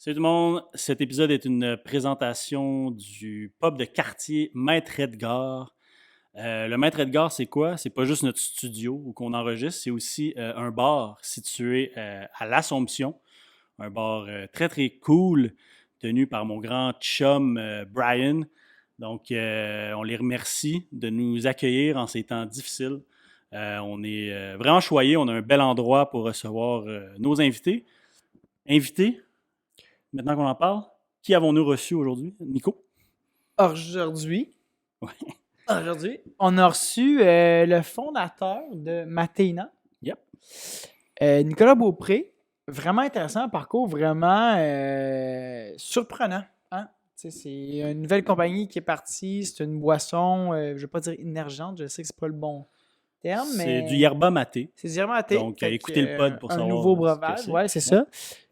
Salut tout le monde, cet épisode est une présentation du pub de quartier Maître Edgar. Le Maître Edgar, c'est quoi? C'est pas juste notre studio où qu'on enregistre, c'est aussi un bar situé à l'Assomption. Un bar très très cool, tenu par mon grand chum Brian. Donc, on les remercie de nous accueillir en ces temps difficiles. On est vraiment choyés, on a un bel endroit pour recevoir nos invités. Invités, maintenant qu'on en parle, qui avons-nous reçu aujourd'hui? Nico? Aujourd'hui, Ouais. aujourd'hui, on a reçu le fondateur de Matéina, Yep. Nicolas Beaupré. Vraiment intéressant, un parcours vraiment surprenant. Hein? Tu sais, c'est une nouvelle compagnie qui est partie. C'est une boisson, je ne vais pas dire énergente, je sais que c'est pas le bon terme, C'est mais du yerba maté. c'est du yerba maté. Donc, Fait écoutez le pod pour un savoir nouveau ce que breuvage, c'est. ouais, c'est ça.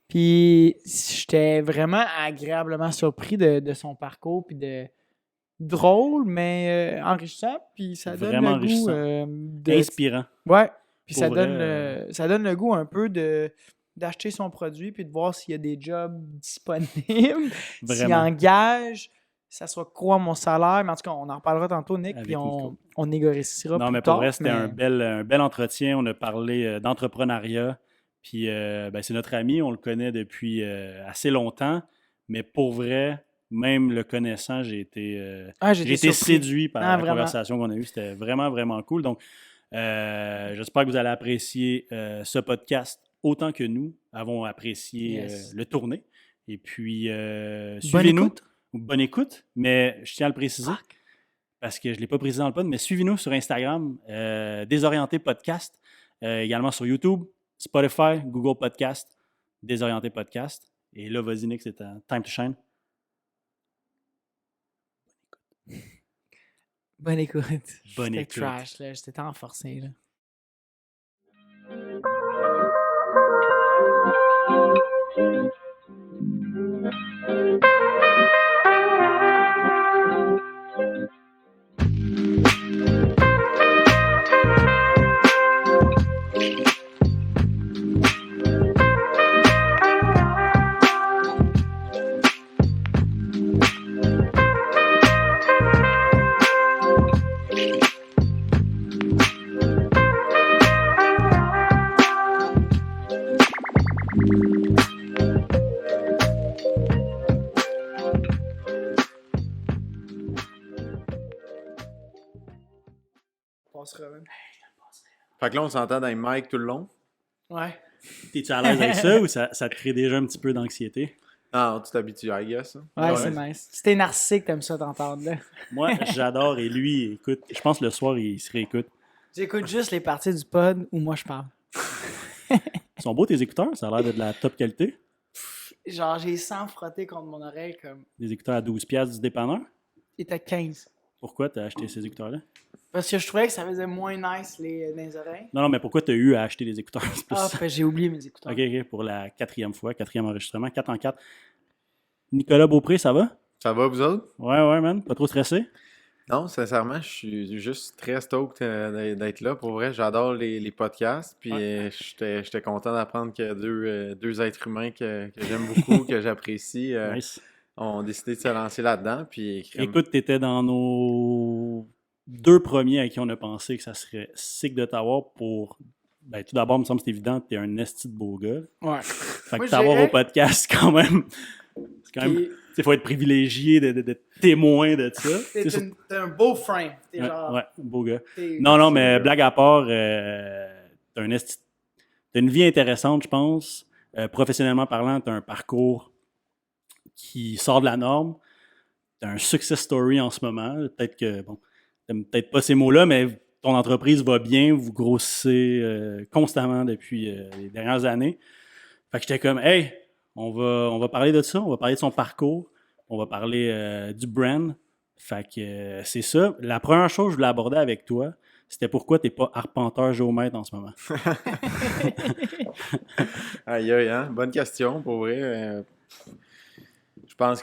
Puis j'étais vraiment agréablement surpris de son parcours, puis de drôle, mais enrichissant, puis ça donne Vraiment le goût enrichissant. Inspirant. Ouais, puis Pour ça vrai, donne, ça donne le goût un peu d'acheter son produit, puis de voir s'il y a des jobs disponibles, s'il Vraiment. engage, ça sera quoi mon salaire, mais en tout cas, on en reparlera tantôt, Nick, Avec puis Nico. on négociera Non, plus mais pour tard. vrai, c'était un bel entretien. On a parlé d'entrepreneuriat. Puis, c'est notre ami. On le connaît depuis assez longtemps. Mais pour vrai, même le connaissant, j'ai été surpris. séduit par la Vraiment. conversation qu'on a eue. C'était vraiment, vraiment cool. Donc, j'espère que vous allez apprécier ce podcast autant que nous avons apprécié Yes. le tourné. Et puis, Bonne suivez-nous. écoute. Bonne écoute. Mais je tiens à le préciser Fuck. parce que je ne l'ai pas précisé dans le pod, mais suivez-nous sur Instagram, Désorienté Podcast, également sur YouTube, Spotify, Google Podcast, Désorienté Podcast. Et là, vas-y, Nick, c'est ta time to shine. Bonne écoute. Bonne C'était écoute. trash, là. J'étais tant forcé, là. Fait que là, on s'entend dans les mics tout le long. Ouais. T'es-tu à l'aise avec ça ou ça te crée déjà un petit peu d'anxiété? Non, tu t'habitues, I guess. Hein? Ouais, c'est nice. C'était narcissique, t'aimes ça t'entendre, là. Moi, j'adore. Et lui, écoute, je pense que le soir, il se réécoute. J'écoute juste les parties du pod où moi je parle. Ils sont beaux tes écouteurs, ça a l'air de la top qualité. Genre, j'ai 100 frotté contre mon oreille comme. Des écouteurs à 12$ du dépanneur. Il était 15. Pourquoi t'as acheté ces écouteurs-là? Parce que je trouvais que ça faisait moins nice dans les oreilles. Non, mais pourquoi t'as eu à acheter des écouteurs? C'est plus Ah, ça. j'ai oublié mes écouteurs. OK, pour la quatrième fois, quatrième enregistrement, 4 en 4. Nicolas Beaupré, ça va? Ça va, vous autres? Ouais, man. Pas trop stressé? Non, sincèrement, je suis juste très stoked d'être là. Pour vrai, j'adore les podcasts. Puis j'étais content d'apprendre qu'il y a deux êtres humains que j'aime beaucoup, que j'apprécie, Nice. ont décidé de se lancer là-dedans. Puis Écoute, t'étais dans nos 2 premiers à qui on a pensé que ça serait sick de t'avoir pour... Ben, tout d'abord, il me semble que c'est évident, t'es un esti de beau gars. Ouais. Fait Moi, que t'avoir je au podcast, quand même... C'est quand même... Puis- Il faut être privilégié de témoin de ça. T'es un beau frame. T'es Ouais, genre. ouais, beau gars. t'es- Non, mais blague à part, t'as une vie intéressante, je pense. Professionnellement parlant, t'as un parcours qui sort de la norme. T'as un success story en ce moment. Peut-être que, bon, t'aimes peut-être pas ces mots-là, mais ton entreprise va bien, vous grossissez constamment depuis les dernières années. Fait que j'étais comme, hey, on va parler de ça, on va parler de son parcours, on va parler du brand. Fait que c'est ça. La première chose que je voulais aborder avec toi, c'était pourquoi t'es pas arpenteur géomètre en ce moment. Aïe, aïe, hein? Bonne question, pour vrai. Je pense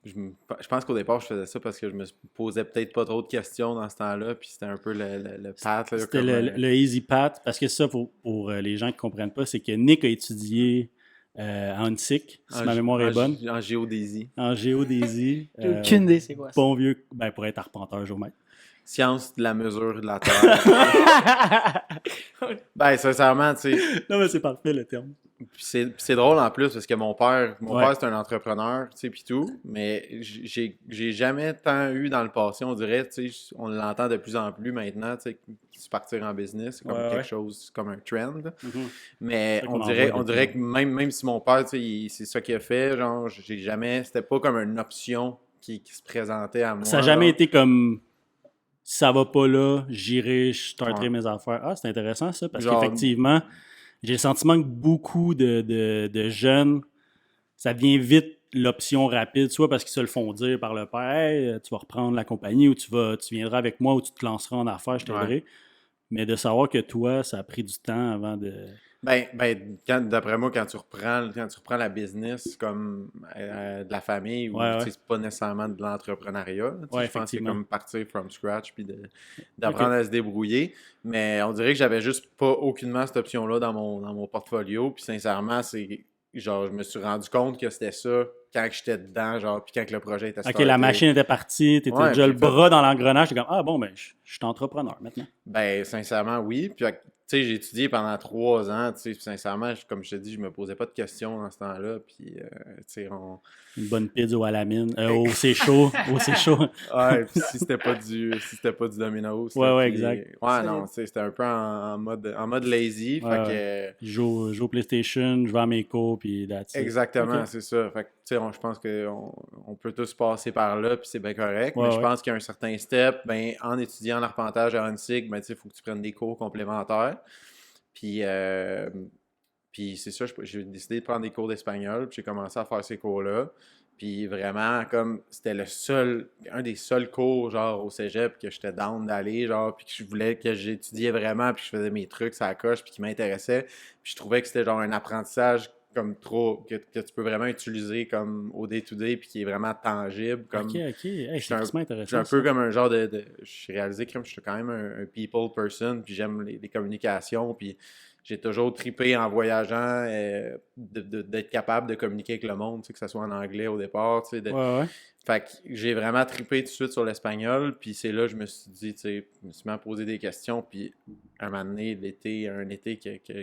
je pense qu'au départ, je faisais ça parce que je me posais peut-être pas trop de questions dans ce temps-là, puis c'était un peu le path. Là, C'était comme, le easy path, parce que ça, pour les gens qui comprennent pas, c'est que Nick a étudié à Huntsic, si ma mémoire est bonne. En géodésie. En géodésie. J'ai aucune idée, c'est quoi ça. Bon vieux, pour être arpenteur géomètre. Science de la mesure de la Terre. Ben, sincèrement, tu sais, Non, mais c'est parfait le terme. puis c'est drôle en plus parce que mon père Ouais. c'est un entrepreneur, tu sais, puis tout, mais j'ai jamais tant eu dans le passé, on dirait, tu sais, on l'entend de plus en plus maintenant, tu sais, se partir en business, c'est comme Ouais, quelque ouais. chose, comme un trend, là. Mhm. Mais C'est vrai qu'on en on voit dirait depuis. que même si mon père, tu sais, c'est ça qu'il a fait, genre, j'ai jamais, c'était pas comme une option qui se présentait à moi. Ça n'a jamais genre. été comme si ça va pas là, j'irai, je starterai Ouais. mes affaires. Ah, c'est intéressant ça, parce Genre- qu'effectivement, j'ai le sentiment que beaucoup de jeunes, ça devient vite l'option rapide, soit parce qu'ils se le font dire par le père, hey, tu vas reprendre la compagnie ou tu viendras avec moi ou tu te lanceras en affaires, je t'aiderai. Ouais. Mais de savoir que toi, ça a pris du temps avant de. Ben, d'après moi, quand tu reprends la business comme de la famille, ou Ouais, tu sais, ouais. c'est pas nécessairement de l'entrepreneuriat, là, tu sais, Ouais, je pense que c'est effectivement. comme partir from scratch puis d'apprendre à se débrouiller. Mais on dirait que j'avais juste pas aucunement cette option-là dans mon portfolio. Puis sincèrement, c'est genre, je me suis rendu compte que c'était ça quand j'étais dedans, genre, puis quand le projet était Ok, starté. la machine était partie, t'étais Ouais, déjà j'ai le fait- bras dans l'engrenage, t'es comme, ah bon, ben, je suis entrepreneur maintenant. Ben, sincèrement, oui. Puis, tu sais, j'ai étudié pendant 3 ans, tu sais, puis sincèrement, comme je te dis, je me posais pas de questions dans ce temps-là. Puis, tu sais, Une bonne pizza au à la mine, au c'est chaud, au c'est chaud. Ouais, puis si c'était pas du Domino's. Ouais, là, ouais, puis- exact. Ouais, C'est- non, tu sais, c'était un peu en mode lazy. Ouais, fait Je joue au PlayStation, je vais à mes cours, puis that's que, it. exactement, Ok. c'est ça. Fait que, tu sais, je pense qu'on peut tous passer par là, puis c'est bien correct. Ouais, mais je ouais. pense qu'il y a un certain step, ben, en étudiant l'arpentage à Huntsic, ben, tu sais, il faut que tu prennes des cours complémentaires. Puis c'est ça, j'ai décidé de prendre des cours d'espagnol, puis j'ai commencé à faire ces cours-là. Puis vraiment, comme c'était un des seuls cours, genre, au cégep, que j'étais down d'aller, genre, puis que je voulais, que j'étudiais vraiment, puis que je faisais mes trucs à la coche, puis qui m'intéressait. Puis je trouvais que c'était genre un apprentissage comme trop, que tu peux vraiment utiliser comme au day-to-day, puis qui est vraiment tangible. Comme, Ok, ok. Hey, c'est j'étais un- vraiment j'ai intéressant. un peu ça. comme un genre j'ai réalisé que je suis quand même un people person, puis j'aime les communications, puis j'ai toujours trippé en voyageant d'être capable de communiquer avec le monde, tu sais, que ce soit en anglais au départ, tu sais. Ouais, ouais. Fait que j'ai vraiment trippé tout de suite sur l'espagnol, puis c'est là que je me suis dit, tu sais, je me suis mis à poser des questions, puis un moment donné, l'été que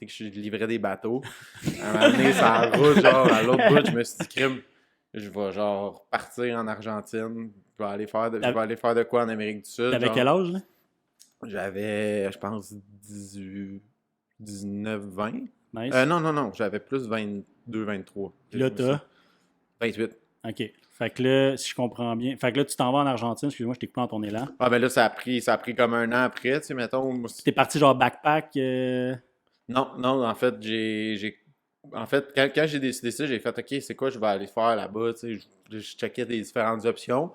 je livrais des bateaux, un moment donné, ça route, genre, à l'autre bout, je me suis dit, crime, je vais genre partir en Argentine, je vais aller faire de quoi en Amérique du Sud. T'avais genre. quel âge, là? J'avais, je pense, 19, 20. Nice. Non, j'avais plus 22, 23. Puis là, t'as. 28. Ok. Fait que là, si je comprends bien. Fait que là, tu t'en vas en Argentine, excuse-moi, je t'ai coupé dans ton élan. Ah, ben là, ça a pris comme un an après, tu sais, mettons. Moi, T'es parti genre backpack. Non, en fait, En fait, quand j'ai décidé ça, j'ai fait, OK, c'est quoi je vais aller faire là-bas, tu sais, je checkais des différentes options.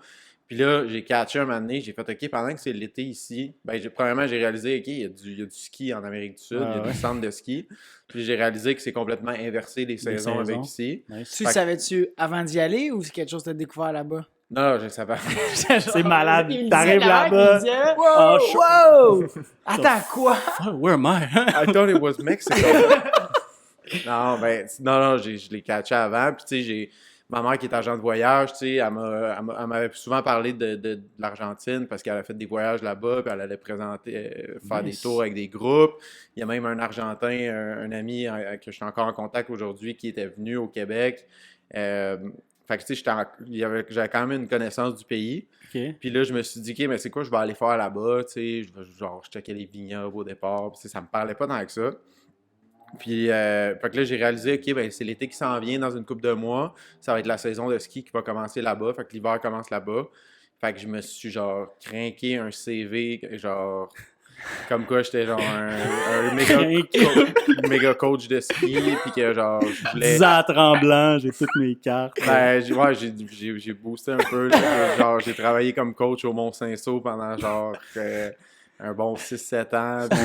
Puis là, j'ai catché un moment donné, j'ai fait, OK, pendant que c'est l'été ici, ben, premièrement, j'ai réalisé, OK, il y a du ski en Amérique du Sud, il y a Ouais. des centres de ski. Puis j'ai réalisé que c'est complètement inversé les saisons avec ici. Nice. Tu Fait que- savais-tu avant d'y aller ou c'est quelque chose que tu as découvert là-bas? Non, je savais. C'est malade. Il me T'arrives disait la mec, là-bas, il disait, en Wow! Wow! Attends, quoi? Oh, where am I? I thought it was Mexico. Non, je l'ai catché avant. Puis, tu sais, ma mère qui est agent de voyage, tu sais, elle m'avait souvent parlé de l'Argentine parce qu'elle a fait des voyages là-bas, puis elle allait faire des Nice. tours avec des groupes. Il y a même un Argentin, un ami que je suis encore en contact aujourd'hui, qui était venu au Québec. Fait que, tu sais, j'avais quand même une connaissance du pays. Ok. Puis là, je me suis dit, OK, mais c'est quoi je vais aller faire là-bas, tu sais, je checkais les vignobles au départ, puis, tu sais, ça me parlait pas tant que ça. Puis, fait que là, j'ai réalisé, OK, ben c'est l'été qui s'en vient dans une couple de mois. Ça va être la saison de ski qui va commencer là-bas. Fait que l'hiver commence là-bas. Fait que je me suis, genre, crinqué un CV, genre, comme quoi j'étais, genre, un méga coach de ski. Puis que, genre, je voulais... 10 ans à Tremblant, j'ai toutes mes cartes. Ben, j'ai boosté un peu. Là, genre, j'ai travaillé comme coach au Mont-Saint-Saul pendant, genre... un bon 6-7 ans. Puis,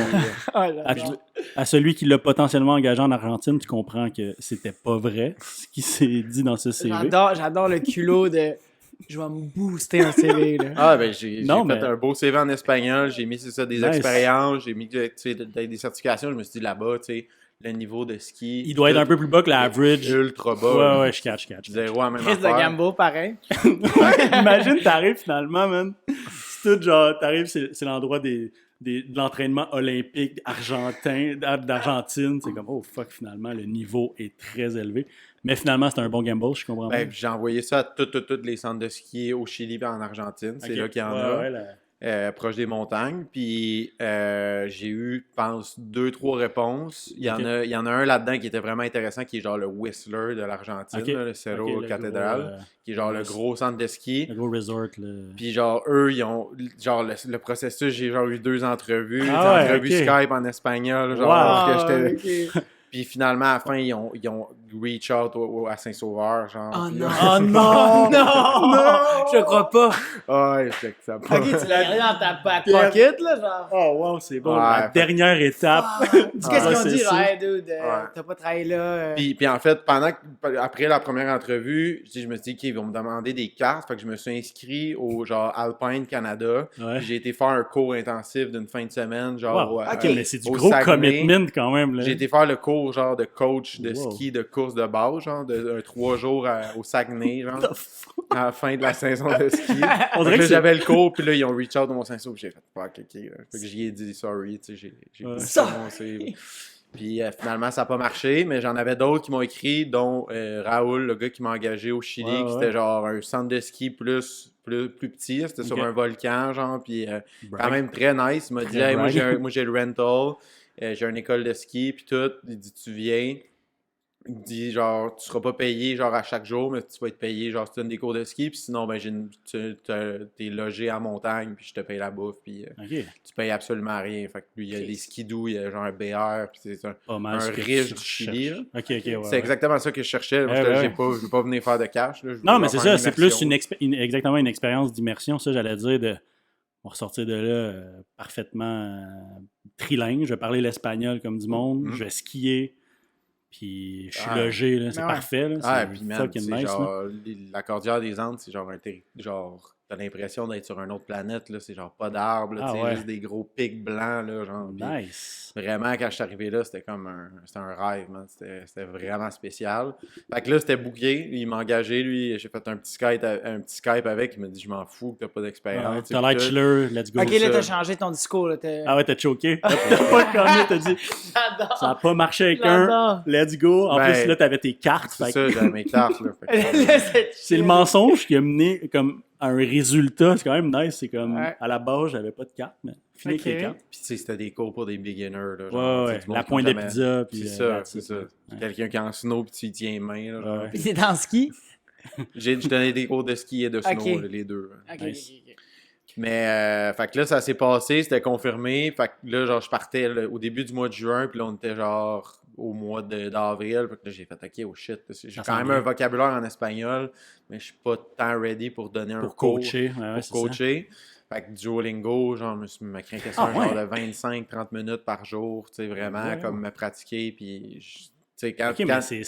Ah, là, À, non. à celui qui l'a potentiellement engagé en Argentine, tu comprends que c'était pas vrai ce qui s'est dit dans ce CV. J'adore le culot de je vais me booster un CV. Là. ah, ben j'ai Non, fait mais- un beau CV en espagnol, j'ai mis c'est ça, des Nice. expériences, j'ai mis tu sais, des certifications, je me suis dit là-bas, tu sais, le niveau de ski. Il doit être un peu plus bas que l'average. Ultra bas. Ouais, je catch. Zéro à même Chris de affaire. gamble, pareil. Imagine, t'arrives finalement, man. C'est tout genre, t'arrives, c'est l'endroit de l'entraînement olympique d'Argentine. C'est comme, oh fuck, finalement, le niveau est très élevé. Mais finalement, c'est un bon gamble, je comprends. Ben, j'ai envoyé ça à tous les centres de ski au Chili et en Argentine. C'est là qu'il y en a. Proche des montagnes. Puis j'ai eu, je pense, 2-3 réponses. Il y en a un là-dedans qui était vraiment intéressant, qui est genre le Whistler de l'Argentine, là, le Cerro Catedral, qui est genre le gros centre de ski. Le gros resort. Puis genre, eux, ils ont, genre, le processus, j'ai genre eu 2 entrevues. Des Ah ouais, entrevues Skype en espagnol. Genre, que j'étais... Puis finalement, à la fin, ils ont reach out à Saint-Sauveur, genre. Oh puis non! là- Oh non! Non! Je crois pas. Ouais, je sais que ça Ok, tu l'as mis dans ta back pocket, là, genre. Oh wow, c'est bon. Ouais, La dernière étape. Qu'est-ce qu'ils ont c'est dit? ça. Hey, dude, Ouais. t'as pas travaillé là. Puis en fait, après la première entrevue, je me suis dit, OK, ils vont me demander des cartes. Fait que je me suis inscrit au genre Alpine Canada. Ouais. Puis j'ai été faire un cours intensif d'une fin de semaine, genre. Wow. au- Ok, mais c'est du au gros Saguenay. commitment quand même. Là. J'ai été faire le cours genre de coach de Wow. ski de course de base, genre de 3 jours au Saguenay, genre, à la fin de la saison de ski. On dirait Fait que là, c'est- j'avais le cours, puis là, ils ont reach out dans mon Saint-Saul, puis j'ai fait fuck, ok. Fait que j'y ai dit sorry, tu sais, j'ai Ouais. commencé. Puis finalement, ça n'a pas marché, mais j'en avais d'autres qui m'ont écrit, dont Raoul, le gars qui m'a engagé au Chili, Ouais, qui ouais. c'était genre un centre de ski plus petit, c'était sur Ok. un volcan, genre, puis Brag. quand même très nice. Il m'a dit, Très hey, moi brag. j'ai le rental, j'ai une école de ski, puis tout. Il dit, tu viens. Il dit, genre, tu seras pas payé, genre, à chaque jour, mais tu vas être payé, genre, si tu donnes des cours de ski, puis sinon, ben, t'es logé à montagne, puis je te paye la bouffe, puis Ok. tu payes absolument rien. Fait que lui, il y a des skidoo, il y a genre un BR, puis c'est Pas mal. un ce que riche tu du Chili, cherches. là. Ok, ouais. C'est exactement ça que je cherchais. Moi, Ouais, j'étais, ouais. je veux pas venir faire de cash, là. Je Non, veux mais genre c'est faire ça, c'est plus immersion. exactement une expérience d'immersion. Ça, j'allais dire, on va ressortir de là parfaitement trilingue. Je vais parler l'espagnol comme du monde. Mhm. Je vais skier. Puis je suis Ah. logé, là, c'est Ouais. parfait. Là, Ah, c'est puis man, fucking c'est nice. Là. genre, la Cordillère des Andes, c'est genre genre, t'as l'impression d'être sur une autre planète, là, c'est genre pas d'arbres, là, Ah tu sais, ouais. juste des gros pics blancs, là, genre, puis Nice. vraiment, quand je suis arrivé là, c'était comme c'était un rêve, man, c'était vraiment spécial. Fait que là, c'était booké, il m'a engagé, lui, j'ai fait un petit Skype avec, il m'a dit, je m'en fous que t'as pas Ouais, d'expérience. t'as l'air chiller, let's go. Ok, là, ça. t'as changé ton discours. Là, Ah ouais, t'as choqué. T'as pas connu, t'as dit, J'adore. ça a pas marché avec un, J'adore. let's go. En Ben, plus, là, t'avais tes cartes. C'est fait ça, que j'avais mes cartes, là. Fait que, Là, c'est c'est le mensonge qui a mené comme à un résultat. C'est quand même nice. C'est comme, Ouais. à la base, j'avais pas de cartes, mais fini Ok. avec les cartes. Puis tu sais, c'était des cours pour des beginners, là. Ouais, genre, ouais, du monde la qui pointe ont de jamais- pizza. Puis, C'est ça, that's c'est it, ça. là. C'est quelqu'un qui est en snow, puis tu lui tiens les mains, là, genre. Ouais. Puis c'est en ski. Je donnais des cours de ski et de snow, Ok. là, les deux. Ok, Nice. ok, ok. Mais, fait que là, ça s'est passé, c'était confirmé. Fait que là, genre, je partais là, au début du mois de juin, puis là, on était genre au mois d'avril. Fait que là, j'ai fait, OK, oh shit. J'ai Ça quand sent même bien. un vocabulaire en espagnol, mais je suis pas tant ready pour donner un Pour cours. coacher. Ouais, ouais, Pour c'est coacher. Fait que Duolingo, genre, m'a craqué ça Ah, un genre ouais. de 25-30 minutes par jour, tu sais, vraiment, Ouais. comme me pratiquer, puis, tu sais, quand... ça. Ok, quand- mais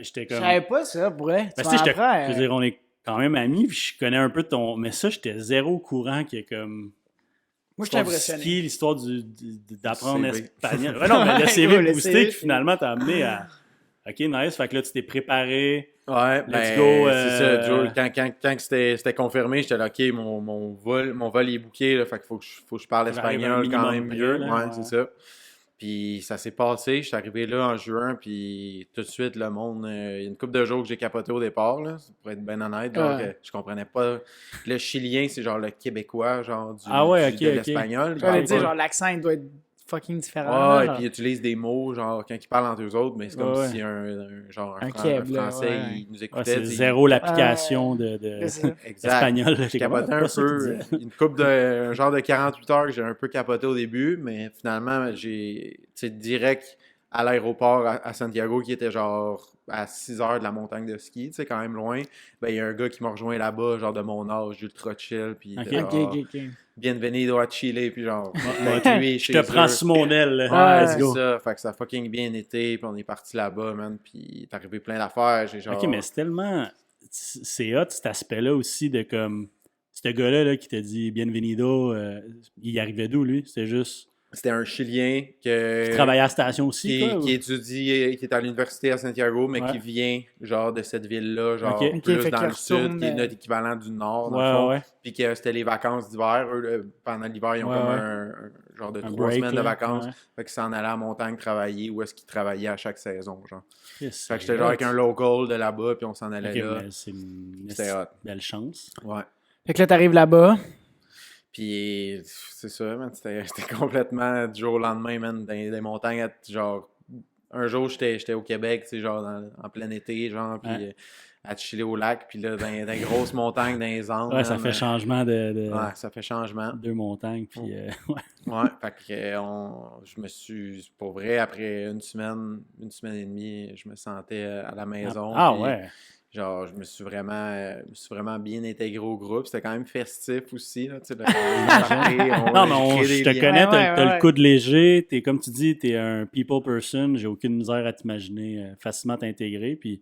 j'étais Je comme. savais pas ça, pour vrai. Ben, Tu tu sais, m'en apprends, je veux dire, on est quand même amis, puis je connais un peu ton. Mais ça, j'étais zéro au courant qu'il y a comme. Moi, je suis l'histoire du impressionné. ski, l'histoire d'apprendre CV. espagnol. Ouais, non, mais le Ouais, CV le boosté CV, qui finalement t'a amené à. Ok, nice. Fait que là, tu t'es préparé. Ouais, Let's ben, go, c'est ça, Joe, quand c'était confirmé, j'étais là, OK, mon vol est booké, là, fait qu'il faut que je parle J'arrive espagnol un quand minimum même près, mieux. là, Ouais, ouais. c'est ça. Puis ça s'est passé, je suis arrivé là en juin, puis tout de suite, le monde, il y a une couple de jours que j'ai capoté au départ, là, pour être bien honnête, genre, Ouais. je comprenais pas. Le chilien, c'est genre le québécois, genre, Ah ouais, ok, de ok. l'espagnol. Il J'allais parle dire, pas- genre, l'accent, il doit être fucking différent. Ouais, et genre. puis ils utilisent des mots, genre, quand ils parlent entre eux autres, mais c'est comme Ouais, si genre, Un un Keb, là, Français, ouais. il nous Ouais, écoutait. c'est tu sais, zéro l'application de C'est ça. Exact. espagnol. Je capotais un peu. Une couple un genre de 48 heures que j'ai un peu capoté au début, mais finalement, j'ai, tu sais, direct à l'aéroport à Santiago, qui était genre à 6 heures de la montagne de ski, tu sais, quand même loin. Ben, il y a un gars qui m'a rejoint là-bas, genre de mon âge, ultra chill, puis il était Ok. genre, Ok. bienvenido à Chile, puis genre, Ouais, avec lui, Je chez te prends eux. sous mon aile. là. Ouais, Let's C'est go. ça, fait que ça a fucking bien été, puis on est parti là-bas, man, puis il est arrivé plein d'affaires, j'ai genre... Ok, mais c'est tellement. C'est hot cet aspect-là aussi de comme. Ce gars-là là, qui t'a dit Bienvenido, il arrivait d'où lui? C'était juste. C'était un Chilien Qui travaillait à la station aussi, quoi? qui étudie, qui est à l'université à Santiago, mais Ouais. qui vient genre de cette ville-là, genre Ok. Ok, plus fait dans qu'il le sud, retourne, qui est notre équivalent du nord, dans Ouais, le fond. ouais. Puis que c'était les vacances d'hiver. Eux, pendant l'hiver, ils ont Ouais, comme ouais. un genre de Un 3 break, semaines de là. vacances. Ouais. Fait qu'ils s'en allaient à la montagne travailler où est-ce qu'ils travaillaient à chaque saison, genre. Chris, Fait que c'est j'étais genre avec hot. un local de là-bas, puis on s'en allait Ok, là. mais c'est une C'était hot. belle chance. Ouais. Fait que là, t'arrives là-bas. Puis c'est ça, man. C'était complètement du jour au lendemain, man, dans les montagnes. Genre, un jour, j'étais au Québec, tu sais, genre en plein été, genre, puis Ouais. à chiller au lac, puis là, dans les grosses montagnes, dans les Andes, Ouais, ça man, fait changement de ouais, ça fait changement. deux montagnes, puis ouais. Ouais, fait que je me suis, pour vrai, après une semaine et demie, je me sentais à la maison, Ah puis ouais. genre, je me suis vraiment bien intégré au groupe. C'était quand même festif aussi, là, tu sais, Non, mais j'ai je créé te des liens. connais, Ouais, t'as le ouais. coude léger, t'es comme tu dis, t'es un people person, j'ai aucune misère à t'imaginer facilement t'intégrer, puis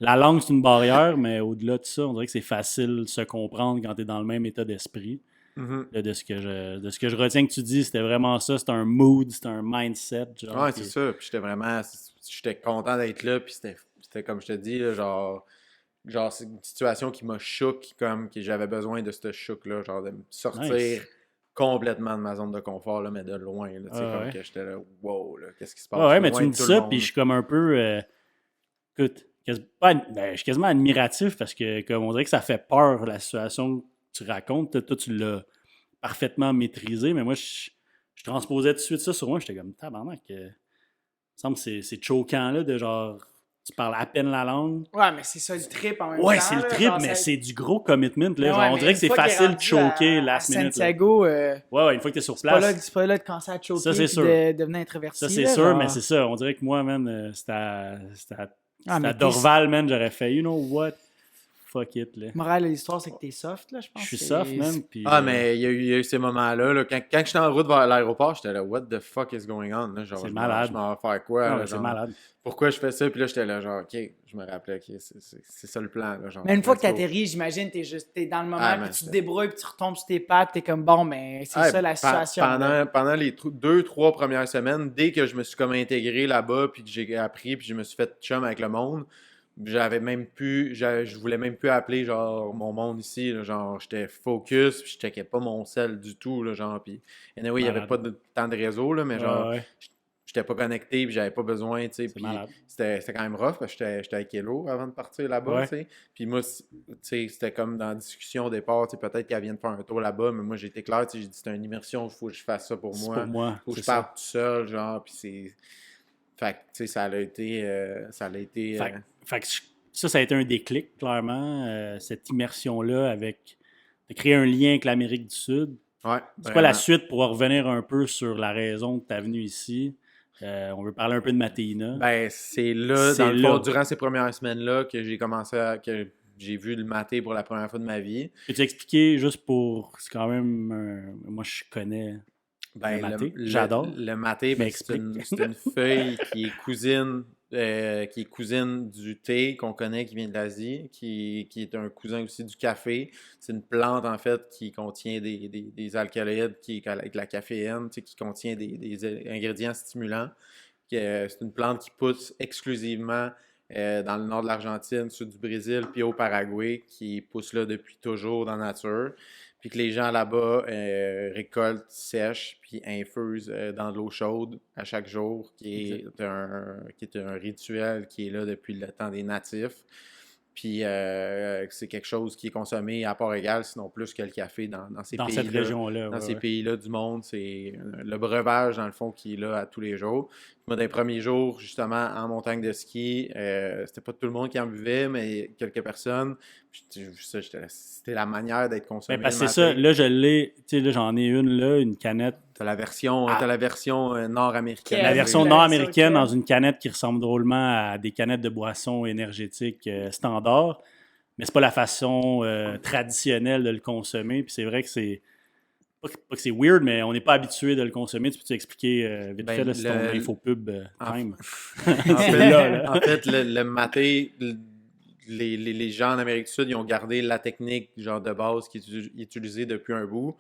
la langue c'est une barrière, mais au-delà de ça, on dirait que c'est facile de se comprendre quand t'es dans le même état d'esprit. Mhm. Là, de ce que je retiens que tu dis, c'était vraiment ça, c'était un mood, c'était un mindset, genre. Ouais, c'est ça. Puis j'étais content d'être là. Puis c'était comme je te dis, là, genre c'est une situation qui m'a choqué, comme que j'avais besoin de ce choc-là, genre de me sortir Nice. complètement de ma zone de confort, là, mais de loin, là, tu sais, Ah comme ouais. que j'étais là, wow, là, qu'est-ce qui se Ouais, passe, ouais, mais loin tu me de dis tout le ça, puis monde. je suis comme un peu, écoute, je suis quasiment admiratif parce que, comme on dirait que ça fait peur, la situation que tu racontes. Toi, tu l'as parfaitement maîtrisé, mais moi, je transposais tout de suite ça sur moi. J'étais comme, tabarnak, il me semble que c'est choquant, là, de genre, tu parles à peine la langue. Ouais, mais c'est ça le trip en même Ouais, temps. c'est le là, trip, genre, mais ça- c'est du gros commitment, Mais là. Genre, ouais, on mais dirait une que c'est fois qu'il est facile de rendu choquer à last minute, là. Santiago, Ouais, une fois que t'es sur c'est pas là, place, c'est pas là de commencer à te choquer ça, c'est puis sûr. de devenir introverti. Ça, c'est là, sûr, genre. mais c'est ça. On dirait que moi, man, Ah, c'était mais à Dorval, man, j'aurais fait, you know what? Fuck it, là. Morale de l'histoire, c'est que t'es soft, là, je pense. Je suis C'est- soft, man, puis... Ah, mais il y a eu ces moments-là, là. Quand j'étais en route vers l'aéroport, j'étais là, what the fuck is going on, là? Genre, c'est je malade. m'en vais faire quoi, Non, là, mais c'est genre, malade. pourquoi je fais ça? Puis là, j'étais là, genre, ok, je me rappelais, ok, c'est ça le plan, là, genre, Mais une fois que let's go. t'atterris, j'imagine, t'es dans le moment, Ah, puis man, tu te c'était- débrouilles, puis tu retombes sur tes pattes, t'es comme, bon, mais c'est Ah, ça la situation. là. pendant les 2-3 premières semaines, dès que je me suis comme intégré là-bas, puis que j'ai appris, puis je me suis fait chum avec le monde, je voulais même plus appeler genre mon monde ici, là, genre j'étais focus, puis je checkais pas mon sel du tout, là, genre, puis anyway, il y avait Malade. pas de temps de réseau, là, mais genre, Ouais, j'étais pas connecté, puis j'avais pas besoin, tu sais, c'est puis malade. c'était quand même rough, parce que j'étais avec Hello avant de partir là-bas, Ouais. tu sais, puis moi, tu sais, c'était comme dans la discussion au départ, tu sais, peut-être qu'elle vient de faire un tour là-bas, mais moi, j'étais clair, tu sais, j'ai dit, c'est une immersion, il faut que je fasse ça pour C'est moi, pour moi, faut que c'est je ça. parte tout seul, genre, puis c'est... Fait que, tu sais, ça a été... Fait que ça a été un déclic, clairement, cette immersion-là avec... de créer un lien avec l'Amérique du Sud. ouais, C'est quoi la vraiment. suite pour revenir un peu sur la raison de ta venue ici? On veut parler un peu de Matéina. Ben, c'est là, C'est dans le fond, là. durant ces premières semaines-là, que que j'ai vu le maté pour la première fois de ma vie. Peux-tu expliquer juste pour... C'est quand même... moi, je connais Ben, le maté. J'adore. le maté, Mais ben, explique. c'est une feuille qui est cousine du thé qu'on connaît, qui vient de l'Asie, qui est un cousin aussi du café. C'est une plante, en fait, qui contient des alcaloïdes, avec de la caféine, tu sais, qui contient des ingrédients stimulants. C'est une plante qui pousse exclusivement dans le nord de l'Argentine, sud du Brésil, puis au Paraguay, qui pousse là depuis toujours dans la nature. Puis que les gens là-bas récoltent, sèchent, puis infusent dans de l'eau chaude à chaque jour, qui est un rituel qui est là depuis le temps des natifs. Puis c'est quelque chose qui est consommé à part égale, sinon plus que le café dans ces Dans pays-là. cette région-là. Dans ouais, ces ouais. pays-là du monde, c'est le breuvage, dans le fond, qui est là à tous les jours. Moi, dans les premiers jours, justement, en montagne de ski, c'était pas tout le monde qui en buvait, mais quelques personnes. C'était la manière d'être consommé Ben, parce le que c'est ça, matin. là, je l'ai, tu sais, là, j'en ai une, là, une canette. T'as la version, Ah. nord-américaine. La Quelle? version La nord-américaine version dans une canette qui ressemble drôlement à des canettes de boissons énergétiques standard, mais c'est pas la façon traditionnelle de le consommer. Puis c'est vrai que c'est pas que c'est weird, mais on n'est pas habitué de le consommer. Tu peux t'expliquer vite Ben, fait, là, c'est ton infopub en- time. En C'est fait, là, là. en fait, le maté, les gens en Amérique du Sud, ils ont gardé la technique genre de base qui est utilisée depuis un bout.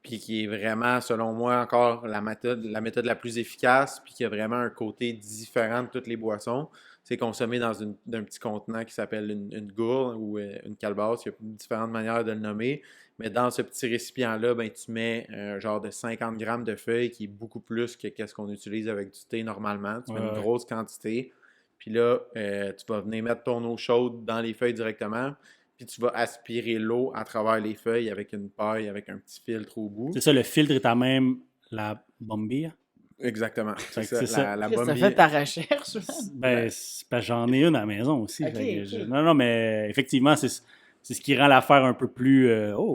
puis qui est vraiment, selon moi, encore la méthode la plus efficace, puis qui a vraiment un côté différent de toutes les boissons. C'est consommé dans un petit contenant qui s'appelle une gourde ou une calebasse. Il y a différentes manières de le nommer. Mais dans ce petit récipient-là, ben, tu mets un genre de 50 grammes de feuilles qui est beaucoup plus que ce qu'on utilise avec du thé normalement. Tu mets une grosse quantité. Puis là, tu vas venir mettre ton eau chaude dans les feuilles directement. Puis tu vas aspirer l'eau à travers les feuilles avec une paille, avec un petit filtre au bout. C'est ça, le filtre est à même la bombilla? Exactement. C'est ça. ça. La Qu'est-ce que t'as bombilla. fait ta recherche? Ben, j'en ai une à la maison aussi. Ok, Fait que ok. non, mais effectivement, c'est ce qui rend l'affaire un peu plus...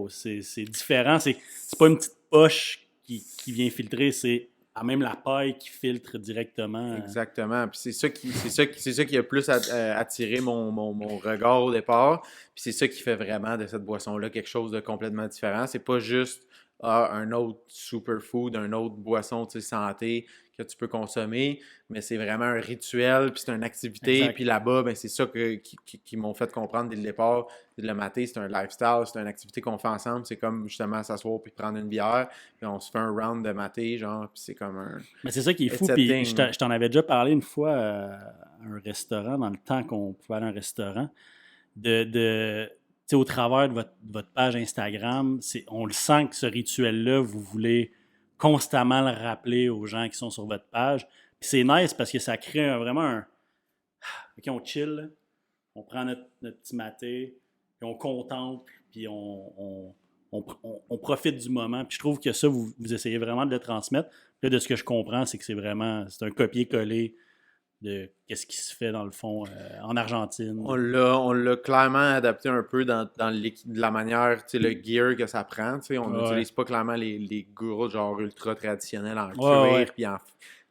c'est différent. C'est pas une petite poche qui vient filtrer, c'est à même la paille qui filtre directement. Exactement. Puis c'est ça qui a plus attiré mon regard au départ. Puis c'est ça qui fait vraiment de cette boisson-là quelque chose de complètement différent. C'est pas juste un autre superfood, un autre boisson santé que tu peux consommer, mais c'est vraiment un rituel, puis c'est une activité. Exact. Puis là-bas, ben, c'est ça qui m'ont fait comprendre dès le départ. Le maté, c'est un lifestyle, c'est une activité qu'on fait ensemble. C'est comme justement s'asseoir puis prendre une bière, puis on se fait un round de maté, genre, puis c'est comme un... Mais c'est ça qui est fou. It's a Puis thing. je t'en avais déjà parlé une fois à un restaurant, dans le temps qu'on pouvait aller à un restaurant, tu sais, au travers de votre page Instagram, on le sent que ce rituel-là, vous voulez constamment le rappeler aux gens qui sont sur votre page. Puis c'est nice parce que ça crée vraiment un... OK, on chill, là. On prend notre petit maté, puis on contemple, puis on profite du moment. Puis je trouve que ça, vous essayez vraiment de le transmettre. Là, de ce que je comprends, c'est que c'est un copier-coller de qu'est-ce qui se fait dans le fond en Argentine. On l'a clairement adapté un peu dans la manière, tu sais, le gear que ça prend. Tu sais, on n'utilise pas clairement les gourdes genre ultra traditionnelles en cuir, puis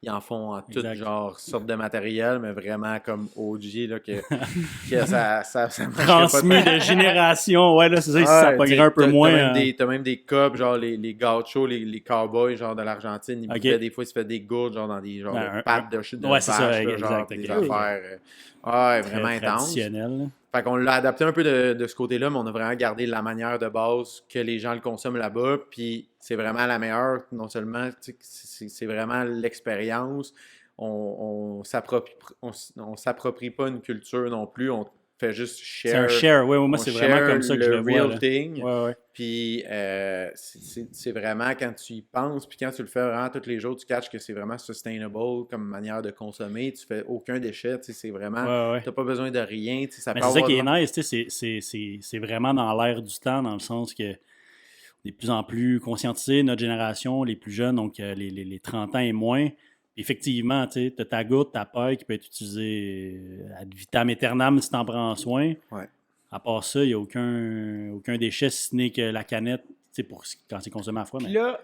ils en font en tout genre sorte de matériel, mais vraiment comme OG, là, que ça transmis de génération. Ouais, là, c'est ça, ça pognera un peu moins. T'as même des cups, genre les gauchos, les cowboys, genre de l'Argentine. Ils buvaient, des fois, ils se fait des gourdes, genre dans des de pattes de ouais, c'est ça, vache, genre des affaires vraiment intenses. Traditionnelles. Fait qu'on l'a adapté un peu de ce côté-là, mais on a vraiment gardé la manière de base que les gens le consomment là-bas. Puis c'est vraiment la meilleure, non seulement, c'est vraiment l'expérience. On s'approprie pas une culture non plus. On fait juste share. C'est un share, oui, moi c'est vraiment comme ça que je le vois. Real thing. Ouais. Puis c'est vraiment quand tu y penses, puis quand tu le fais vraiment tous les jours, tu catches que c'est vraiment sustainable comme manière de consommer. Tu fais aucun déchet, c'est vraiment... T'as pas besoin de rien. Ça mais c'est ça qui est nice, c'est vraiment dans l'air du temps, dans le sens que on est de plus en plus conscientisé, notre génération, les plus jeunes, donc les 30 ans et moins. Effectivement, tu as ta goutte, ta paille qui peut être utilisée ad vitam aeternam si tu en prends soin. Ouais. À part ça, il n'y a aucun déchet, si ce n'est que la canette, pour quand c'est consommé à la fois. Puis là,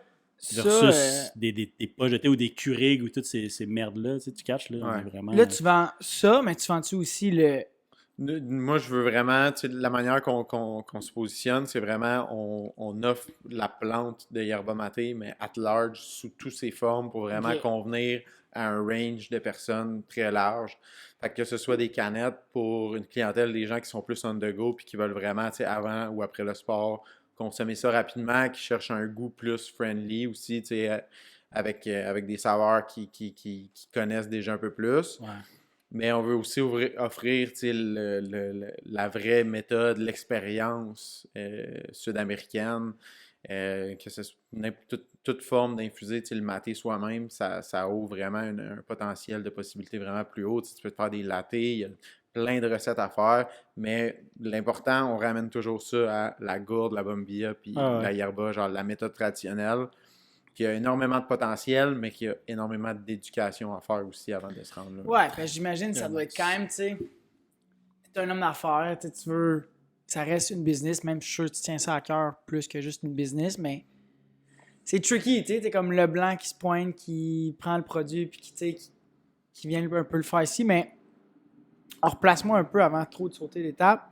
versus des pas jetés ou des Keurig ou toutes ces merdes-là, tu catches, là, on est vraiment... Là, tu vends ça, mais tu vends-tu aussi le... Moi, je veux vraiment, la manière qu'on se positionne, c'est vraiment, on offre la plante de yerba maté, mais at large, sous toutes ses formes, pour vraiment convenir à un range de personnes très large. Fait que ce soit des canettes pour une clientèle, des gens qui sont plus on the go, puis qui veulent vraiment, avant ou après le sport, consommer ça rapidement, qui cherchent un goût plus friendly aussi, avec des saveurs qui connaissent déjà un peu plus. Ouais. Mais on veut aussi offrir la vraie méthode, l'expérience sud-américaine, que ce soit toute forme d'infuser le maté soi-même, ça ouvre vraiment un potentiel de possibilités vraiment plus haut. Tu peux te faire des lattés, il y a plein de recettes à faire, mais l'important, on ramène toujours ça à la gourde, la bombilla, puis la yerba, genre la méthode traditionnelle, qui a énormément de potentiel, mais qui a énormément d'éducation à faire aussi avant de se rendre là. Ouais, j'imagine que ça doit être quand même, tu sais, t'es un homme d'affaires, tu veux, ça reste une business, même je suis sûr que tu tiens ça à cœur plus que juste une business, mais c'est tricky, tu sais, t'es comme le blanc qui se pointe, qui prend le produit, puis qui vient un peu le faire ici, mais replace-moi un peu avant trop de sauter l'étape.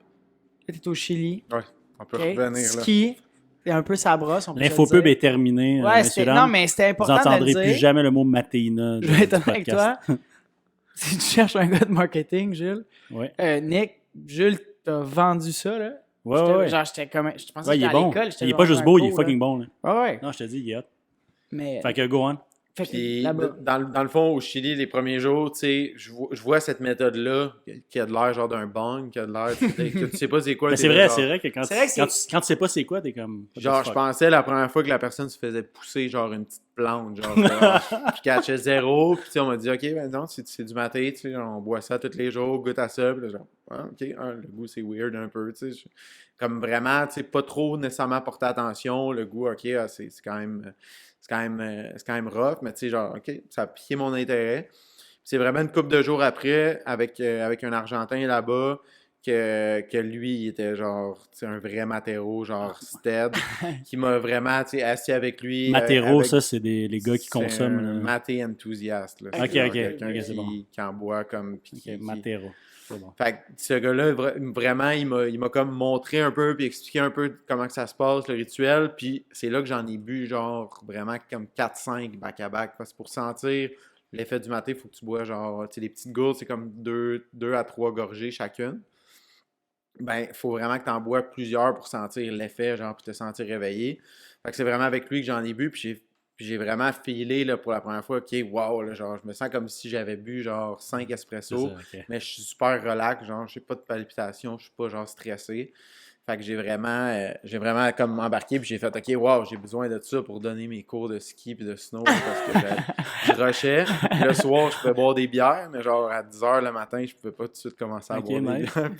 Là, t'es au Chili. Ouais, on peut revenir là. Ski. C'est un peu sa brosse. L'infopub est terminée. Ouais, non, mais c'était important de le dire. Vous n'entendrez plus jamais le mot matéina. Je vais être avec toi. Si tu cherches un gars de marketing, Jules, ouais. Nick, Jules t'a vendu ça, là. Ouais. Genre, j'étais comme. Je pensais Ouais, que il est j'étais à bon. l'école. j'étais Il est pas genre juste un beau, il est cours, fucking là. bon. Là. Ouais. Non, je te dis, il est hot. Mais. Fait que go on. Fait que Puis là-bas. dans le fond, au Chili, les premiers jours, tu sais, je vois cette méthode-là qui a de l'air genre d'un bang, qui a de l'air, que tu sais pas c'est quoi. Mais t'es c'est là, vrai, genre- c'est vrai que quand, C'est vrai que quand tu sais pas c'est quoi, t'es comme. what the Genre, je fuck? pensais la première fois que la personne se faisait pousser genre une petite plante, genre, je catchais zéro, puis tu sais, on m'a dit, ok, ben non, c'est du maté, tu sais, genre, on boit ça tous les jours, goûte à ça, puis là, genre, ah, ok, le goût c'est weird un peu, tu sais, comme vraiment, tu sais, pas trop nécessairement porter attention, le goût, ok, c'est quand même, c'est quand même rough, mais tu sais, genre, ok, ça a piqué mon intérêt. Puis c'est vraiment une couple de jours après, avec un Argentin là-bas, que lui, il était genre, tu sais, un vrai matéro, genre Stead, qui m'a vraiment, tu sais, assis avec lui. Matero, avec- ça, c'est les gars qui c'est consomment. un là. maté enthousiaste, là. Ok, C'est genre ok, quelqu'un ok, c'est bon. qui en boit comme... puis Ok, qui- Matero. C'est bon. Fait que ce gars-là, vraiment, il m'a comme montré un peu, puis expliqué un peu comment que ça se passe, le rituel, puis c'est là que j'en ai bu, genre, vraiment comme 4-5 back-à-back, parce que pour sentir l'effet du maté, il faut que tu bois, genre, tu sais, les petites gourdes, c'est comme 2 à 3 gorgées chacune. Ben, il faut vraiment que tu en bois plusieurs pour sentir l'effet, genre, puis te sentir réveillé. Fait que c'est vraiment avec lui que j'en ai bu, puis j'ai vraiment filé, là, pour la première fois, ok, wow, là, genre, je me sens comme si j'avais bu, genre, 5 C'est espressos. ça, ok. Mais je suis super relax, genre, je n'ai pas de palpitations, je suis pas genre stressé. Fait que j'ai vraiment comme embarqué, puis j'ai fait, OK, wow, j'ai besoin de ça pour donner mes cours de ski puis de snow, parce que je rushais. Le soir, je pouvais boire des bières, mais genre à 10h le matin, je pouvais pas tout de suite commencer à Ok, boire des nice. bières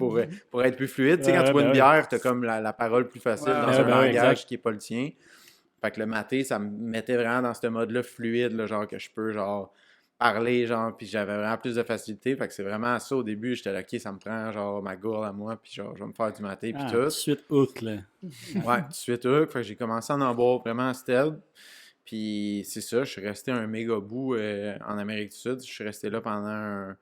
pour être plus fluide. Tu sais, quand Ouais, tu bois ben une ouais. bière, t'as comme la parole plus facile Ouais, dans ouais, un ben ouais, langage exact. qui est pas le tien. Fait que le maté, ça me mettait vraiment dans ce mode-là fluide, là, genre que je peux, genre, parler, genre, puis j'avais vraiment plus de facilité. Fait que c'est vraiment ça au début. J'étais là, OK, ça me prend, genre, ma gourde à moi, puis genre, je vais me faire du maté, puis Ah, tout. tout de suite hook, là. Ouais, tout de suite, fait que j'ai commencé à en boire vraiment stead. Puis c'est ça, je suis resté un méga bout en Amérique du Sud. Je suis resté là pendant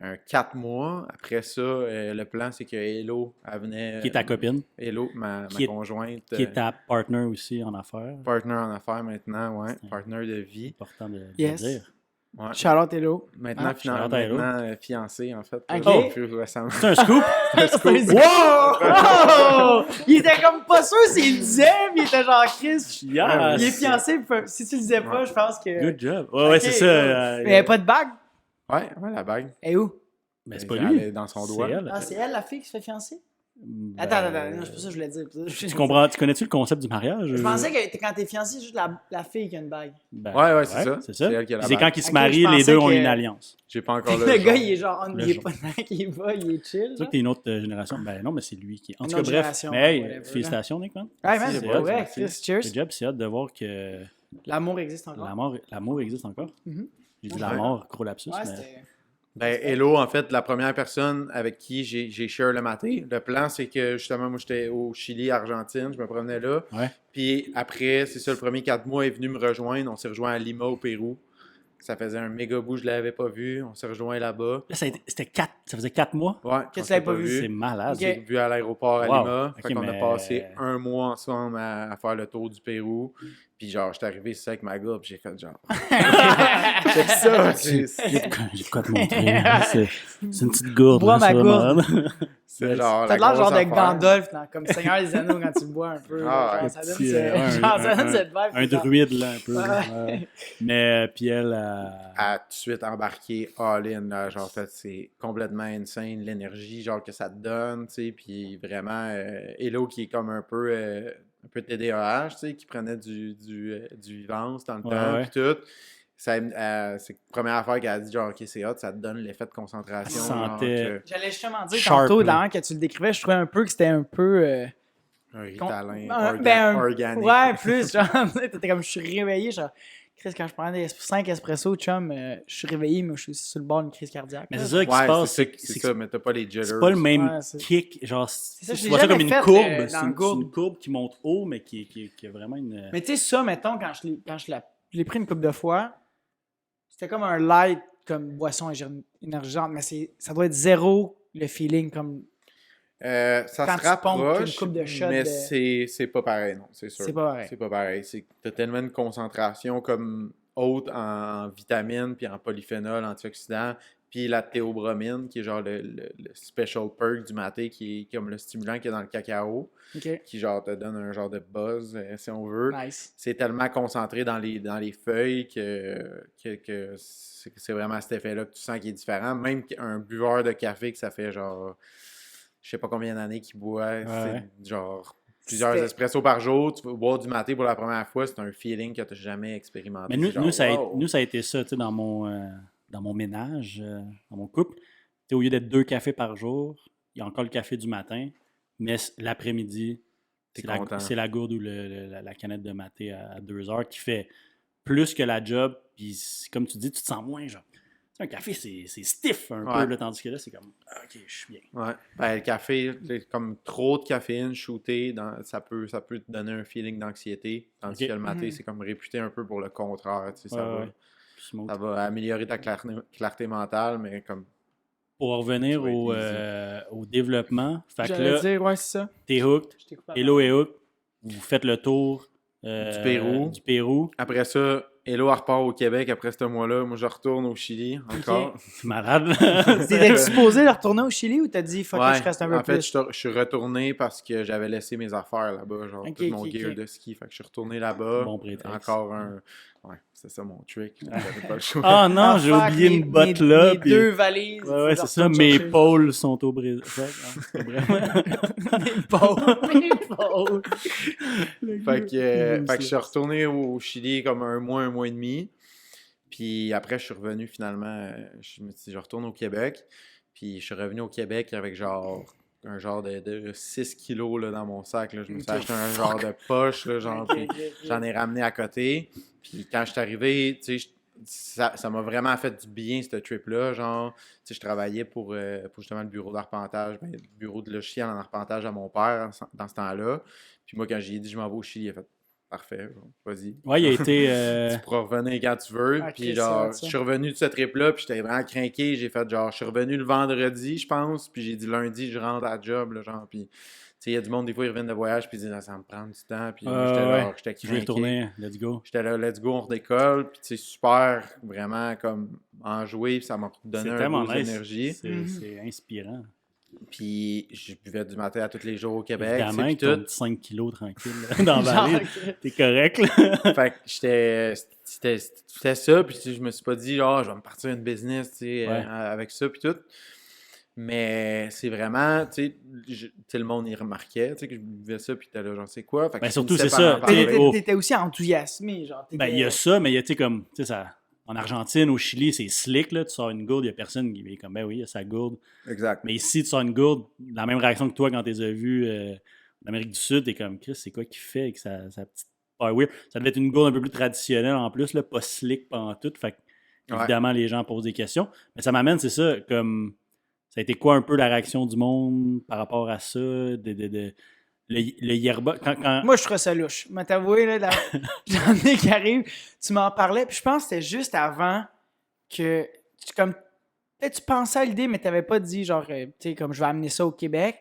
un 4 mois. Après ça, le plan, c'est que Hello, elle venait. Qui est ta copine, Hello, ma Qui est- conjointe. qui est ta partner aussi en affaires. Partner en affaires maintenant, ouais. C'est Partner de vie. Important de Yes. dire. Ouais. Charlotte Hello. Maintenant, Ah, shout-out à Hello. fiancé, en fait. Ok. Plus récemment. C'est un scoop? Wow! Oh! Il était comme pas sûr s'il le disait, mais il était genre Chris. Yes! Il est fiancé, si tu le disais pas, Ouais. je pense que. Good job. Ouais, ouais, Ok, c'est ça. cool. Mais il n'y avait pas de bague. Ouais, la bague. Et où? Mais c'est pas Elle lui. est dans son C'est doigt. elle. Ah, c'est elle la fille qui se fait fiancer? Ben, Attends, non, c'est pas ça que je voulais dire. Tu comprends, tu connais-tu le concept du mariage? Je pensais que quand t'es fiancé, c'est juste la fille qui a une bague. Ben, Ouais, c'est ça. C'est ça. C'est elle qui a la C'est bague. quand ils se Ok, marient, je les pensais deux ont que- une alliance. J'ai pas encore Le le gars, genre. il est genre, Le il est genre. pas dedans, il va, il est chill. C'est sûr genre. que t'es une autre génération. Ben non, mais c'est lui qui. En Une tout cas, autre bref. génération, Mais hey, whatever, félicitations, Nick, man. Ouais, man, Merci, c'est c'est vrai, hot, Chris, merci. cheers. Good job, c'est hâte de voir que L'amour existe encore. l'amour existe encore. Mhm. J'ai dit Ouais. la mort, gros lapsus. Ouais, mais... c'était. Ben, Hello, en fait, la première personne avec qui j'ai share le maté. Le plan, c'est que justement, moi, j'étais au Chili, Argentine, je me promenais là. Ouais. Puis après, c'est ça, le premier 4 mois, elle est venu me rejoindre. On s'est rejoint à Lima, au Pérou. Ça faisait un méga bout, je l'avais pas vu. On s'est rejoint là-bas. Là, ça faisait 4 mois. Ouais, Que on tu s'est l'avais pas vu. C'est malade. Ok. J'ai vu à l'aéroport à Wow. Lima. Ok, Fait qu'on mais- a passé un mois ensemble à faire le tour du Pérou. Puis genre, j'étais arrivé ici avec ma gars, puis j'ai fait genre... c'est ça! J'ai de quoi te montrer. C'est une petite gourde. Bois là, ma ça, gourde. man. C'est genre T'as la l'air genre grosse de affaire. Gandalf, comme Seigneur des Anneaux quand tu le bois un peu. Ah, genre, ouais. ça donne, Petit, genre, ça donne cette vibe. un genre. druide, là, un peu. Ouais. Ouais. Mais, puis elle, À tout de suite embarqué all-in, là, genre, fait, c'est complètement insane, l'énergie, genre, que ça te donne, tu sais, puis vraiment, Hello, qui est comme un peu TDAH, tu sais, qui prenait du vivance dans le Ouais, temps, ouais. puis tout, c'est la première affaire qu'elle a dit, genre, OK, c'est hot, ça te donne l'effet de concentration, Elle genre, sentait- J'allais justement dire Sharp, tantôt, là. dans que tu le décrivais, je trouvais un peu que c'était un peu. un Ritalin organique. organique. Ouais, plus, genre, t'étais comme, je suis réveillé, genre, Chris, quand je prends 5 espresso, chum, je suis réveillé, mais je suis sur le bord d'une crise cardiaque. Mais là. c'est ça qui se Ouais, passe. c'est ça, mais t'as pas les jitters. C'est pas le même Ouais, c'est- kick. Genre, ça, je tu l'ai vois ça comme jamais une fait, courbe. dans C'est le une courbe. courbe qui monte haut, mais qui a vraiment une. Mais tu sais, ça, mettons, quand je l'ai pris une couple de fois, c'était comme un light, comme boisson énergisante, mais ça doit être zéro le feeling, comme. Ça Quand se tu pompes rapproche, une coupe de shot mais de- c'est pas pareil, non, c'est sûr. C'est pas pareil. C'est pas pareil. T'as tellement une concentration comme haute en vitamines, puis en polyphénol, antioxydants, puis la théobromine, qui est genre le special perk du maté, qui est comme le stimulant qu'il y a dans le cacao, OK. qui genre te donne un genre de buzz, si on veut. Nice. C'est tellement concentré dans les feuilles que c'est vraiment cet effet-là que tu sens qui est différent. Même un buveur de café que ça fait genre, je sais pas combien d'années qu'il boit, c'est genre plusieurs espressos par jour, tu vas boire du maté pour la première fois, c'est un feeling que tu n'as jamais expérimenté. Mais nous, genre, nous, ça a été ça, tu sais, dans mon ménage, dans mon couple. Tu sais, au lieu d'être 2 cafés par jour, il y a encore le café du matin, mais l'après-midi, c'est la gourde ou la canette de maté à 2 heures qui fait plus que la job. Puis, comme tu dis, tu te sens moins genre. Tu sais, un café, c'est stiff un peu, là, tandis que là, c'est comme, OK, je suis bien. Ouais. Ben, le café, comme trop de caféine shootée, ça peut te donner un feeling d'anxiété. Tandis que le maté, c'est comme réputé un peu pour le contraire. Tu sais, ça va améliorer ta clarté mentale, mais comme. Pour revenir au développement, fait que là, dire, ouais, c'est ça. t'es hooked, Hello est hooked, vous faites le tour du Pérou. Après ça, Hello repart au Québec après ce mois-là. Moi, je retourne au Chili encore. C'est malade. T'étais supposé de retourner au Chili ou t'as dit fuck it, je reste un peu plus? En fait, je suis retourné parce que j'avais laissé mes affaires là-bas, genre tout mon gear de ski. Fait que je suis retourné là-bas. Bon prétexte. Encore un... Ouais, c'est ça mon trick. J'avais pas le choix. Ah non, j'ai oublié une botte là. Mes 2 valises. Ouais, c'est ça. Mes pôles sont au Brésil. Mes pôles. Fait que je suis retourné au Chili comme un mois et demi. Puis après, je suis revenu finalement. Je retourne au Québec. Puis je suis revenu au Québec avec un genre de 6 kilos là, dans mon sac. Là. Je me suis acheté un genre de poche. Là, genre, puis j'en ai ramené à côté. Puis quand je suis arrivé, tu sais, ça m'a vraiment fait du bien, ce trip-là. Genre, tu sais, je travaillais pour justement le bureau d'arpentage, le bureau de logiciel en arpentage à mon père dans ce temps-là. Puis moi, quand j'ai dit je m'en vais au Chili, il a fait parfait, vas-y. Ouais, il a été. Tu pourras revenir quand tu veux. Puis genre, je suis revenu de ce trip-là, puis j'étais vraiment craqué. J'ai fait genre, je suis revenu le vendredi, je pense, puis j'ai dit lundi, je rentre à la job, là, genre, puis. Il y a du monde, des fois, ils reviennent de voyage puis ils disent ça me prend du temps. Puis j'étais craqué. Je vais retourner, let's go. J'étais là, let's go, on redécolle. Puis c'est super, vraiment, comme enjoué. Puis ça m'a donné un boost d'énergie. C'est inspirant. Puis je buvais du matin à tous les jours au Québec. Évidemment, avec ton 5 kilos tranquille dans la vallée. T'es correct, là. Fait que c'était ça. Puis je me suis pas dit, je vais me partir une business avec ça. Puis tout. Mais c'est vraiment, tu sais, le monde y remarquait, tu sais, que je buvais ça, puis t'es là, genre, c'est quoi? Fait que surtout, c'est ça. T'étais aussi enthousiasmé, genre. Ben, il y a ça, mais il y a, tu sais, comme, tu sais, ça. En Argentine, au Chili, c'est slick, là. Tu sors une gourde, il n'y a personne qui est comme, ben oui, il y a sa gourde. Exact. Mais ici, tu sors une gourde, la même réaction que toi quand tu les as vus en Amérique du Sud, t'es comme, Chris, c'est quoi qu'il fait avec sa petite power? Ça devait être une gourde un peu plus traditionnelle en plus, là, pas slick, pas en tout. Fait que, évidemment, les gens posent des questions. Mais ça m'amène, c'est ça, comme. Ça a été quoi un peu la réaction du monde par rapport à ça? Le yerba? Moi, je trouve ça louche. Mais t'avouer, là, j'en ai qui arrive, tu m'en parlais, puis je pense que c'était juste avant que peut-être tu pensais à l'idée, mais t'avais pas dit, genre, tu sais, comme je vais amener ça au Québec.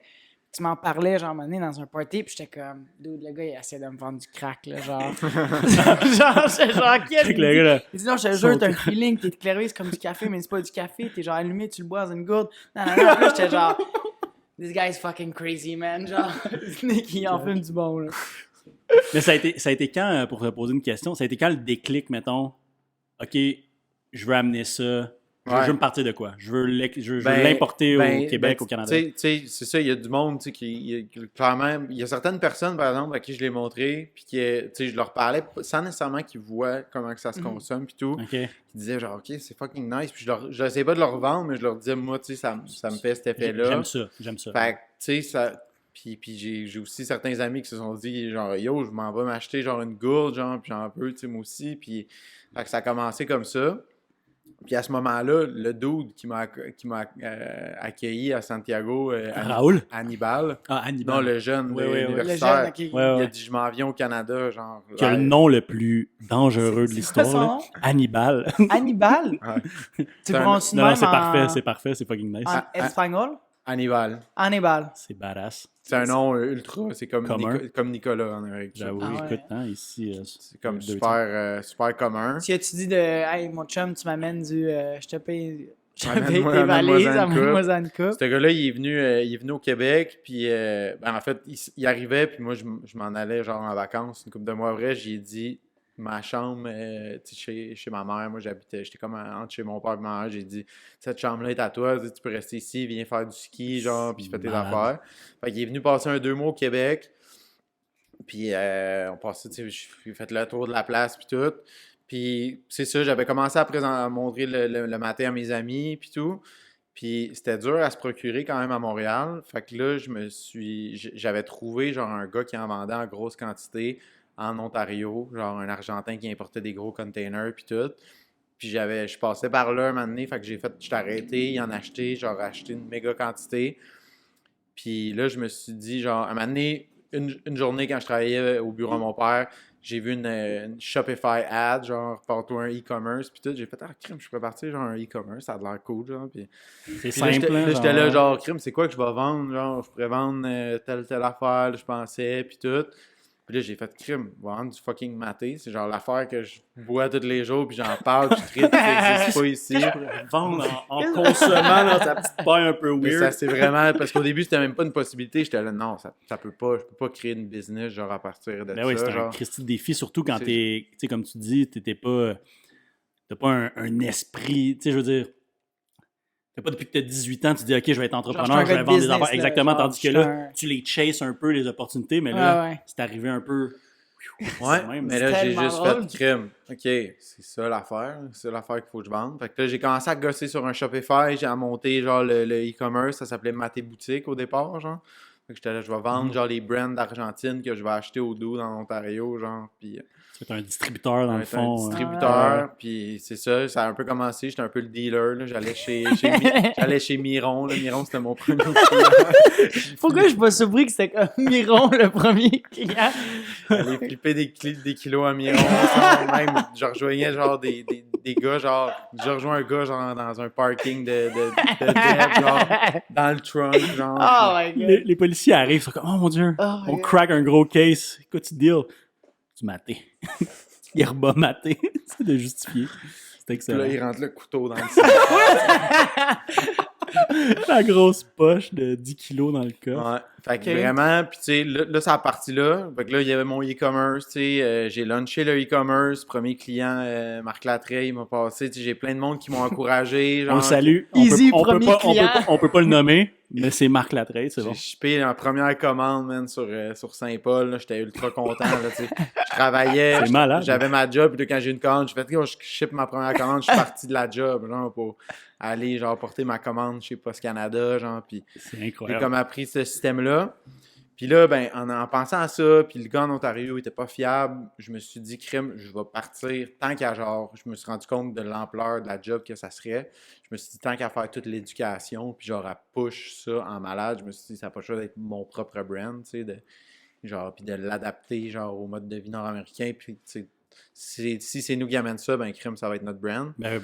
Tu m'en parlais, genre, à un moment donné, dans un party, puis j'étais comme, dude, le gars, il essaie de me vendre du crack, là, genre. J'étais genre, il dit, non, je te jure, t'as un feeling, t'es éclairé, c'est comme du café, mais c'est pas du café, t'es genre allumé, tu le bois dans une gourde. Non, puis j'étais genre, this guy's fucking crazy, man, genre, il en fume du bon, là. Mais ça a été quand, pour te poser une question, ça a été quand le déclic, mettons, OK, je veux amener ça. Je veux me partir de quoi? Je veux l'importer au Québec, au Canada. Tu sais, c'est ça, il y a du monde clairement, il y a certaines personnes, par exemple, à qui je l'ai montré, puis je leur parlais sans nécessairement qu'ils voient comment que ça se consomme, puis tout. Qui disaient genre, OK, c'est fucking nice. Puis j'essayais pas de leur vendre, mais je leur disais, moi, tu sais, ça me fait cet effet-là. J'aime ça. Fait que, tu sais, ça. Puis j'ai aussi certains amis qui se sont dit, genre, yo, je m'en vais m'acheter genre une gourde, genre, puis j'en veux, tu sais, moi aussi. Puis fait que ça a commencé comme ça. Puis à ce moment-là, le dude qui m'a accueilli à Santiago, Raoul? Hannibal. Ah, Hannibal. Non, le jeune universitaire. Il a dit, je m'en viens au Canada, genre. Qui a le nom le plus dangereux de l'histoire. Hannibal. Hannibal? Tu prononces Non, c'est parfait, c'est fucking nice. En espagnol? Hannibal. C'est badass. C'est un nom ultra, c'est comme Nicolas en Amérique. J'avoue, écoute, hein, ici. C'est comme super commun. Si tu dit de, hey, mon chum, tu m'amènes du. Je te paye J'avais Amène-moi- tes valises, amène-moi-en une amène-moi une coupe. Ce gars-là, il est venu au Québec, puis en fait, il arrivait, puis moi, je m'en allais genre en vacances une couple de mois après. J'ai dit, ma chambre, tu sais, chez ma mère, moi j'étais comme entre chez mon père et ma mère. J'ai dit, cette chambre-là est à toi, tu peux rester ici, viens faire du ski, genre, puis fais tes Malade. affaires. Fait qu'il est venu passer 2 mois au Québec, puis on passait, tu sais, j'ai fait le tour de la place, puis tout. Puis c'est ça, j'avais commencé à montrer le matin à mes amis, puis tout. Puis c'était dur à se procurer quand même à Montréal. Fait que là, j'avais trouvé genre un gars qui en vendait en grosse quantité en Ontario, genre un Argentin qui importait des gros containers puis tout. Puis je passais par là un moment donné, fait que j'étais arrêté, il en a acheté, genre acheté une méga quantité. Puis là, je me suis dit, genre, un moment donné, une journée quand je travaillais au bureau de mon père, j'ai vu une Shopify ad, genre, partout un e-commerce, puis tout. J'ai fait, crime, je pourrais partir, genre, un e-commerce, ça a l'air cool, genre. Puis C'est là, simple. j'étais là, genre, crime, c'est quoi que je vais vendre? Genre, je pourrais vendre telle affaire, là, je pensais, puis tout. Puis là, j'ai fait crime, je vais vendre du fucking maté. C'est genre l'affaire que je bois tous les jours, puis j'en parle, puis je tripe, ça n'existe pas ici. Vendre en consommant dans sa petite paille un peu Mais ça, weird. c'est vraiment. Parce qu'au début, c'était même pas une possibilité. J'étais là, non, ça peut pas. Je peux pas créer une business, genre, à partir de Ben oui, ça. c'est un Genre. Christy de défi, surtout quand C'est- t'es, tu sais, comme tu dis, t'as pas un esprit, tu sais, je veux dire, t'as pas depuis que t'as 18 ans, tu dis, OK, je vais être entrepreneur, un je gars vais de vendre des business, affaires. là, Exactement, genre, tandis que je là, suis un- tu les chases un peu, les opportunités, mais là, Ouais. c'est arrivé un peu. Ouais, même. mais là, C'est j'ai tellement juste drôle. fait crime. OK, c'est ça l'affaire. C'est l'affaire qu'il faut que je vende. Fait que là, j'ai commencé à gosser sur un Shopify. J'ai monté, genre, le e-commerce. Ça s'appelait Maté Boutique au départ, genre. Fait que j'étais là, je vais vendre, genre, les brands d'Argentine que je vais acheter au dos dans l'Ontario, genre. Puis. Tu es un distributeur, dans le J'étais un fond. distributeur, puis c'est ça a un peu commencé. J'étais un peu le dealer, là. J'allais j'allais chez Miron, là. Miron, c'était mon premier client. Pourquoi je suis pas surpris que c'était comme Miron le premier client? J'allais flipper des kilos à Miron. Genre, même, je rejoignais genre des gars, genre, je rejoins un gars genre dans un parking de Deb, genre, dans le trunk, genre. Oh my god. Les policiers arrivent, ils sont comme, oh mon Dieu, Oh my on God. crack un gros case. Quoi tu deal? Du maté. Yerba maté. C'est de justifier. C'est Puis là, excellent. il rentre le couteau dans le sac. La grosse poche de 10 kilos dans le coffre. Ouais. Fait que Ok. vraiment, puis tu sais, là, ça a parti là. Fait que là, il y avait mon e-commerce, tu sais. J'ai launché le e-commerce. Premier client, Marc Latreille, il m'a passé. Tu sais, j'ai plein de monde qui m'ont encouragé. On Genre, le salue. Easy, on premier client. on peut pas le nommer, mais c'est Marc Latreille, c'est J'ai bon. shippé la première commande, man, sur Saint-Paul. Là. J'étais ultra content. Là, tu sais. Je travaillais. C'est malade. J'avais ma job. Puis là, quand j'ai eu une commande, j'ai fait, je ship ma première commande. Je suis parti de la job, genre, pour aller, genre, porter ma commande chez Post Canada, genre. Puis C'est j'ai incroyable. comme appris ce système-là. Puis là, ben, en pensant à ça, puis le gars en Ontario était pas fiable, je me suis dit, crime, je vais partir. Tant qu'à genre, je me suis rendu compte de l'ampleur de la job que ça serait. Je me suis dit, tant qu'à faire toute l'éducation, puis genre, à push ça en malade, je me suis dit, ça n'a pas le choix d'être mon propre brand, tu sais, genre, puis de l'adapter, genre, au mode de vie nord-américain. Puis, tu sais, si c'est nous qui amène ça, ben, crime, ça va être notre brand. Ben.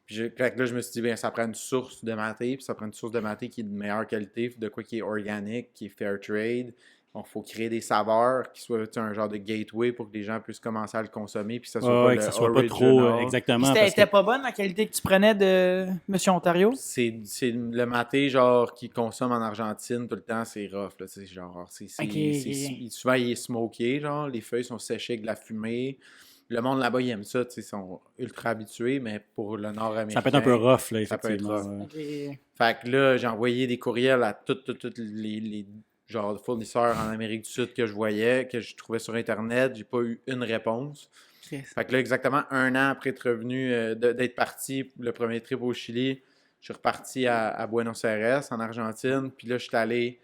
Puis fait que là, je me suis dit, bien, ça prend une source de maté, puis ça prend une source de maté qui est de meilleure qualité, de quoi qui est organique, qui est fair trade. Il faut créer des saveurs qui soient un genre de gateway pour que les gens puissent commencer à le consommer, puis que ça soit pas Ouais, le que ça soit pas original. trop. Exactement. parce C'était que- pas bonne la qualité que tu prenais de Monsieur Ontario? C'est le maté, genre, qu'ils consomment en Argentine tout le temps, c'est rough, là, tu sais, genre, Ok. souvent, il est smoké, genre, les feuilles sont séchées avec de la fumée. Le monde là-bas, ils aiment ça, tu sais, ils sont ultra habitués, mais pour le nord-américain... Ça peut être un peu rough, là, Ça peut être effectivement. rough. ouais. Ok. Fait que là, j'ai envoyé des courriels à tous les genre fournisseurs en Amérique du Sud que je voyais, que je trouvais sur Internet. J'ai pas eu une réponse. Chris. Fait que là, exactement un an après être revenu, d'être parti le premier trip au Chili, je suis reparti à Buenos Aires, en Argentine. Puis là, j'étais allé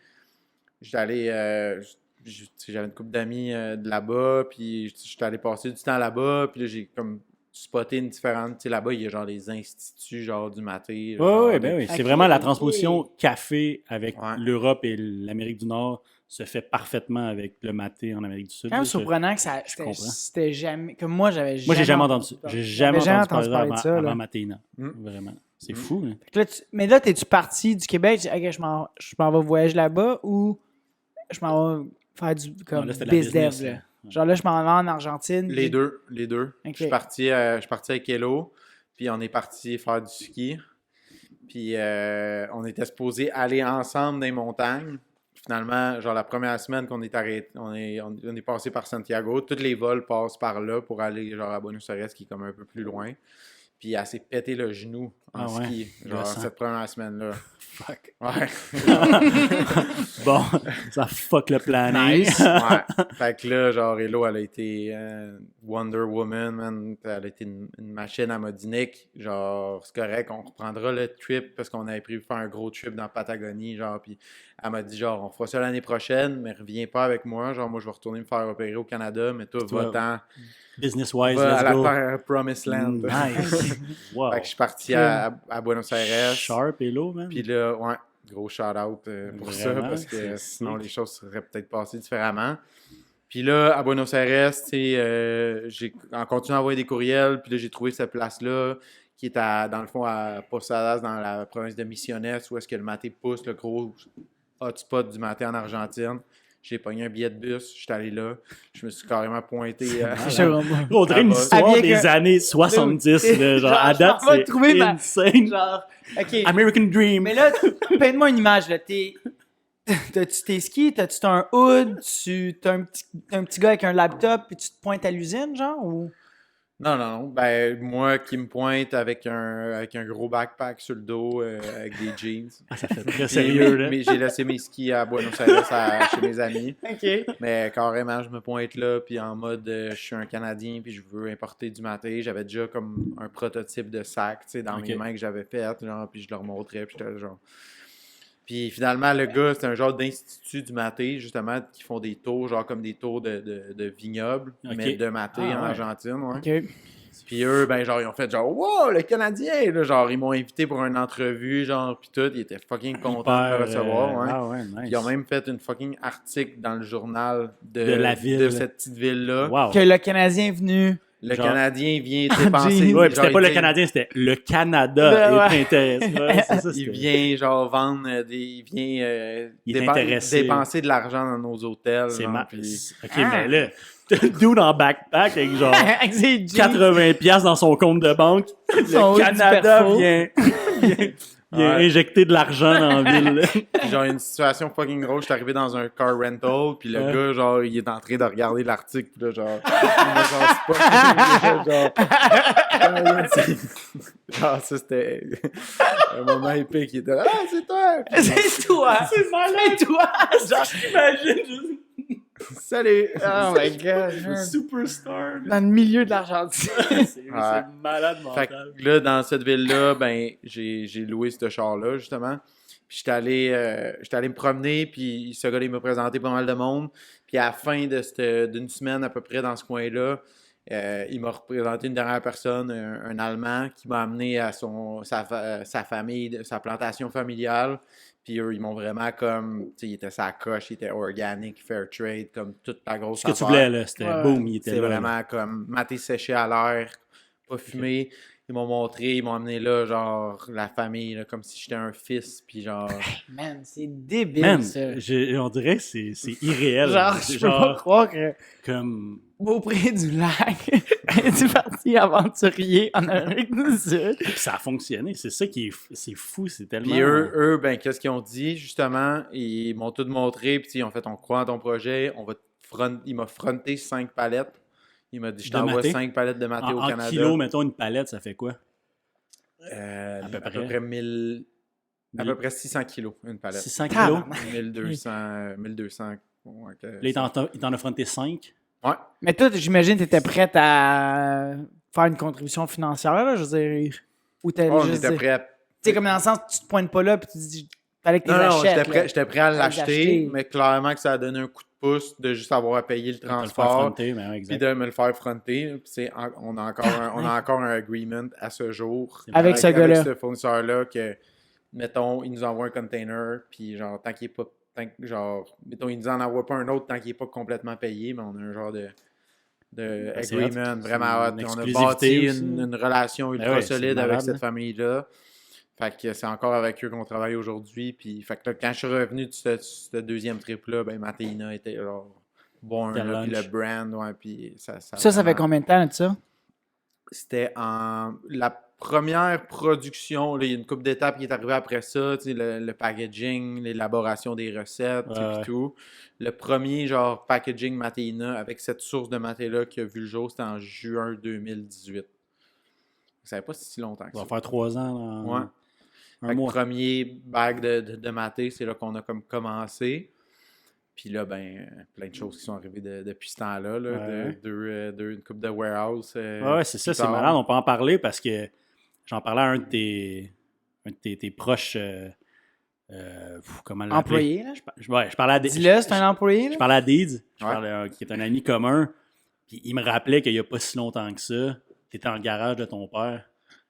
tu sais, j'avais une couple d'amis de là-bas, puis j'étais allé passer du temps là-bas, puis là, j'ai comme spoté une différente... Tu sais, là-bas, il y a genre les instituts, genre du maté. Oui, ben oui. C'est Ok, vraiment la ok. transposition café avec Ouais. l'Europe et l'Amérique du Nord se fait parfaitement avec le maté en Amérique du Sud. Quand même là, surprenant que ça, comprends. c'était jamais... Comme moi, j'avais jamais... Moi, j'ai jamais entendu ça. J'ai jamais entendu parler de ça ça. avant là. Matéina. Mm. Vraiment. C'est fou. Hein? Fait que là, mais là, t'es-tu parti du Québec? Tu dis, OK, je m'en vais voyager là-bas ou je m'en vais faire du Non, comme là, c'était de la biz dev, business, là? là. Genre là, je m'en vais en Argentine. Les puis- deux. Ok. Je suis parti avec Hello, puis on est parti faire du ski. Puis on était supposés aller ensemble dans les montagnes. Finalement, genre la première semaine qu'on est arrêté, on est passé par Santiago. Tous les vols passent par là pour aller genre à Buenos Aires, qui est comme un peu plus loin. Puis elle s'est pété le genou en ski, genre cette première semaine-là. Fuck. Ouais. Bon, ça fuck le planning. Nice. Ouais. Fait que là, genre, Hello, elle a été Wonder Woman, man. Elle a été une machine. Elle m'a dit, Nick, genre, c'est correct, on reprendra le trip parce qu'on avait prévu faire un gros trip dans Patagonie, genre, puis elle m'a dit, genre, on fera ça l'année prochaine, mais reviens pas avec moi. Genre, moi, je vais retourner me faire opérer au Canada, mais toi, va-t'en. Business-wise, Va à let's go. la terre Promised Land. Nice. Wow. Fait que je suis parti à Buenos Aires. Sharp, hello, man. Puis là, ouais, gros shout-out pour ça, Vraiment, parce que c'est sinon sick. les choses seraient peut-être passées différemment. Puis là, à Buenos Aires, tu sais, j'ai en continuant à envoyer des courriels, puis là, j'ai trouvé cette place-là, qui est dans le fond à Posadas, dans la province de Misiones, où est-ce que le maté pousse, le gros hotspot du maté en Argentine. J'ai pogné un billet de bus, je suis allé là, je me suis carrément pointé. On dirait une Ah, histoire avec des un- années 70, là, genre à je date, m'en vais c'est trouver insane. Genre, OK. American Dream. Mais là, peins-moi une image, là. T'as-tu tes skis, t'as-tu un hood, t'as un petit gars avec un laptop, puis tu te pointes à l'usine, genre, ou... Non. Ben, moi qui me pointe avec un gros backpack sur le dos, avec des jeans. Ça fait très Puis, sérieux, là. mais j'ai laissé mes skis à Buenos Aires chez mes amis. OK. Mais carrément, je me pointe là, puis en mode, je suis un Canadien, puis je veux importer du maté. J'avais déjà comme un prototype de sac, tu sais, dans mes mains que j'avais fait, genre, puis je leur montrais, puis j'étais genre... Puis finalement, le gars, c'est un genre d'institut du maté, justement, qui font des tours, genre comme des tours de vignobles, mais de maté en Argentine, ouais. OK. Puis eux, ben genre, ils ont fait genre « Wow, le Canadien! » là, genre, ils m'ont invité pour une entrevue, genre, puis tout. Ils étaient fucking contents de me recevoir, ouais. Ah ouais, nice. Puis ils ont même fait une fucking article dans le journal De la ville. de cette petite ville-là. Wow. Que le Canadien est venu... Le Genre- Canadien vient Ah, dépenser... jeez. Ouais, puis c'était genre, pas il le dit- Canadien, c'était le Canada. Ouais. Il t'intéresse. Ouais, c'est ça, Il c'était- vient, genre, vendre il vient Il est intéressé. dépenser de l'argent dans nos hôtels. C'est genre, ma... puis- OK, mais là, dude en backpack avec genre Avec ses jeans. 80$ dans son compte de banque. Son haut Le du Canada perfo. vient Ouais. injecter de l'argent dans la ville. là. Puis genre, une situation fucking grosse, je suis arrivé dans un car rental, puis le gars, genre, il est en train de regarder l'article, puis là, genre, il m'a genre, c'est pas... genre, ça, c'était un moment épique, il était là, « Ah, c'est toi! » C'est toi! C'est malin! C'est toi! Genre, j'imagine juste Salut! Oh my God! un superstar. Dans le milieu de l'Argentine. C'est malade Fait mental. que là, dans cette ville-là, ben, j'ai loué ce char-là, justement. Puis j'étais allé me promener, puis ce gars-là, il m'a présenté pas mal de monde. Puis à la fin d'une semaine à peu près dans ce coin-là, il m'a représenté une dernière personne, un Allemand, qui m'a amené à sa famille, sa plantation familiale. Puis eux, ils m'ont vraiment comme, tu sais, il était sa coche, il était organic, fair trade, comme toute la grosse Ce que tu affaire. voulais, là, c'était Ouais. boum, il était C'est là. vraiment comme maté séché à l'air, pas fumé. Ils m'ont montré, ils m'ont amené là, genre, la famille, là, comme si j'étais un fils, puis genre... Man, c'est débile, Man, ça. on dirait que c'est irréel. Genre, C'est je peux pas croire que comme... auprès du lac, tu es parti aventurier en Amérique du Sud. Puis ça a fonctionné. C'est ça qui est, c'est fou. C'est tellement... Puis eux, ben, qu'est-ce qu'ils ont dit, justement? Ils m'ont tout montré, puis ils ont fait, on croit en ton projet, il m'a fronté 5 palettes. Il m'a dit, je De t'envoie maté? 5 palettes de maté au en Canada. kilos, mettons, une palette, ça fait quoi? À peu peu près. près 1000... À peu près 600 kilos, une palette. 600 kilos? 1200... ouais, Là, il t'en a fronté 5. ouais. Mais toi, j'imagine que tu étais prête à faire une contribution financière, là, je veux dire. Ou t'allais On juste était dire... prêt à... Tu sais, comme dans le sens, tu te pointes pas là, puis tu dis, fallait que tu les Non, achètes. j'étais prêt à les l'acheter, acheter. mais clairement que ça a donné un coup de pouce de juste avoir à payer le Te le faire transport, fronter, mais ouais, puis exact. de me le faire fronter. Puis on a encore un agreement à ce jour Avec ce gars-là. avec ce fournisseur-là que, mettons, il nous envoie un container, puis genre, tant qu'il est pas... mettons, il nous en envoie pas un autre tant qu'il est pas complètement payé, mais on a un genre de c'est agreement hot. vraiment hot. C'est une On a exclusivité bâti aussi. une relation ultra ouais, c'est solide malade, avec cette hein. famille-là. Fait que c'est encore avec eux qu'on travaille aujourd'hui. Puis, fait que là, quand je suis revenu de ce deuxième trip-là, ben, Matéina était genre bon, C'était là, puis lunch. le brand, ouais, puis ça Ça fait vraiment- combien de temps, de ça? C'était première production, là, il y a une couple d'étapes qui est arrivée après ça, tu sais, le packaging, l'élaboration des recettes, tu sais, Ouais. puis tout. Le premier, genre, packaging Matéina avec cette source de maté-là qui a vu le jour, c'était en juin 2018. Ça fait pas si longtemps que Ça ça. va faire 3 ans dans Ouais. un Fait que mois. premier bag de maté, c'est là qu'on a comme commencé. Puis là, ben, plein de choses qui sont arrivées depuis ce temps-là. Là, Ouais. une coupe de warehouse. Ouais, c'est ça, plus c'est tard. malade. On peut en parler parce que j'en parlais à un de tes proches. Comment l'appeler? Employé, là. Je parlais à Dis-le, c'est un employé, Je là. parlais à Deeds, Ouais. qui est un ami commun. Puis il me rappelait qu'il n'y a pas si longtemps que ça, tu étais dans le garage de ton père.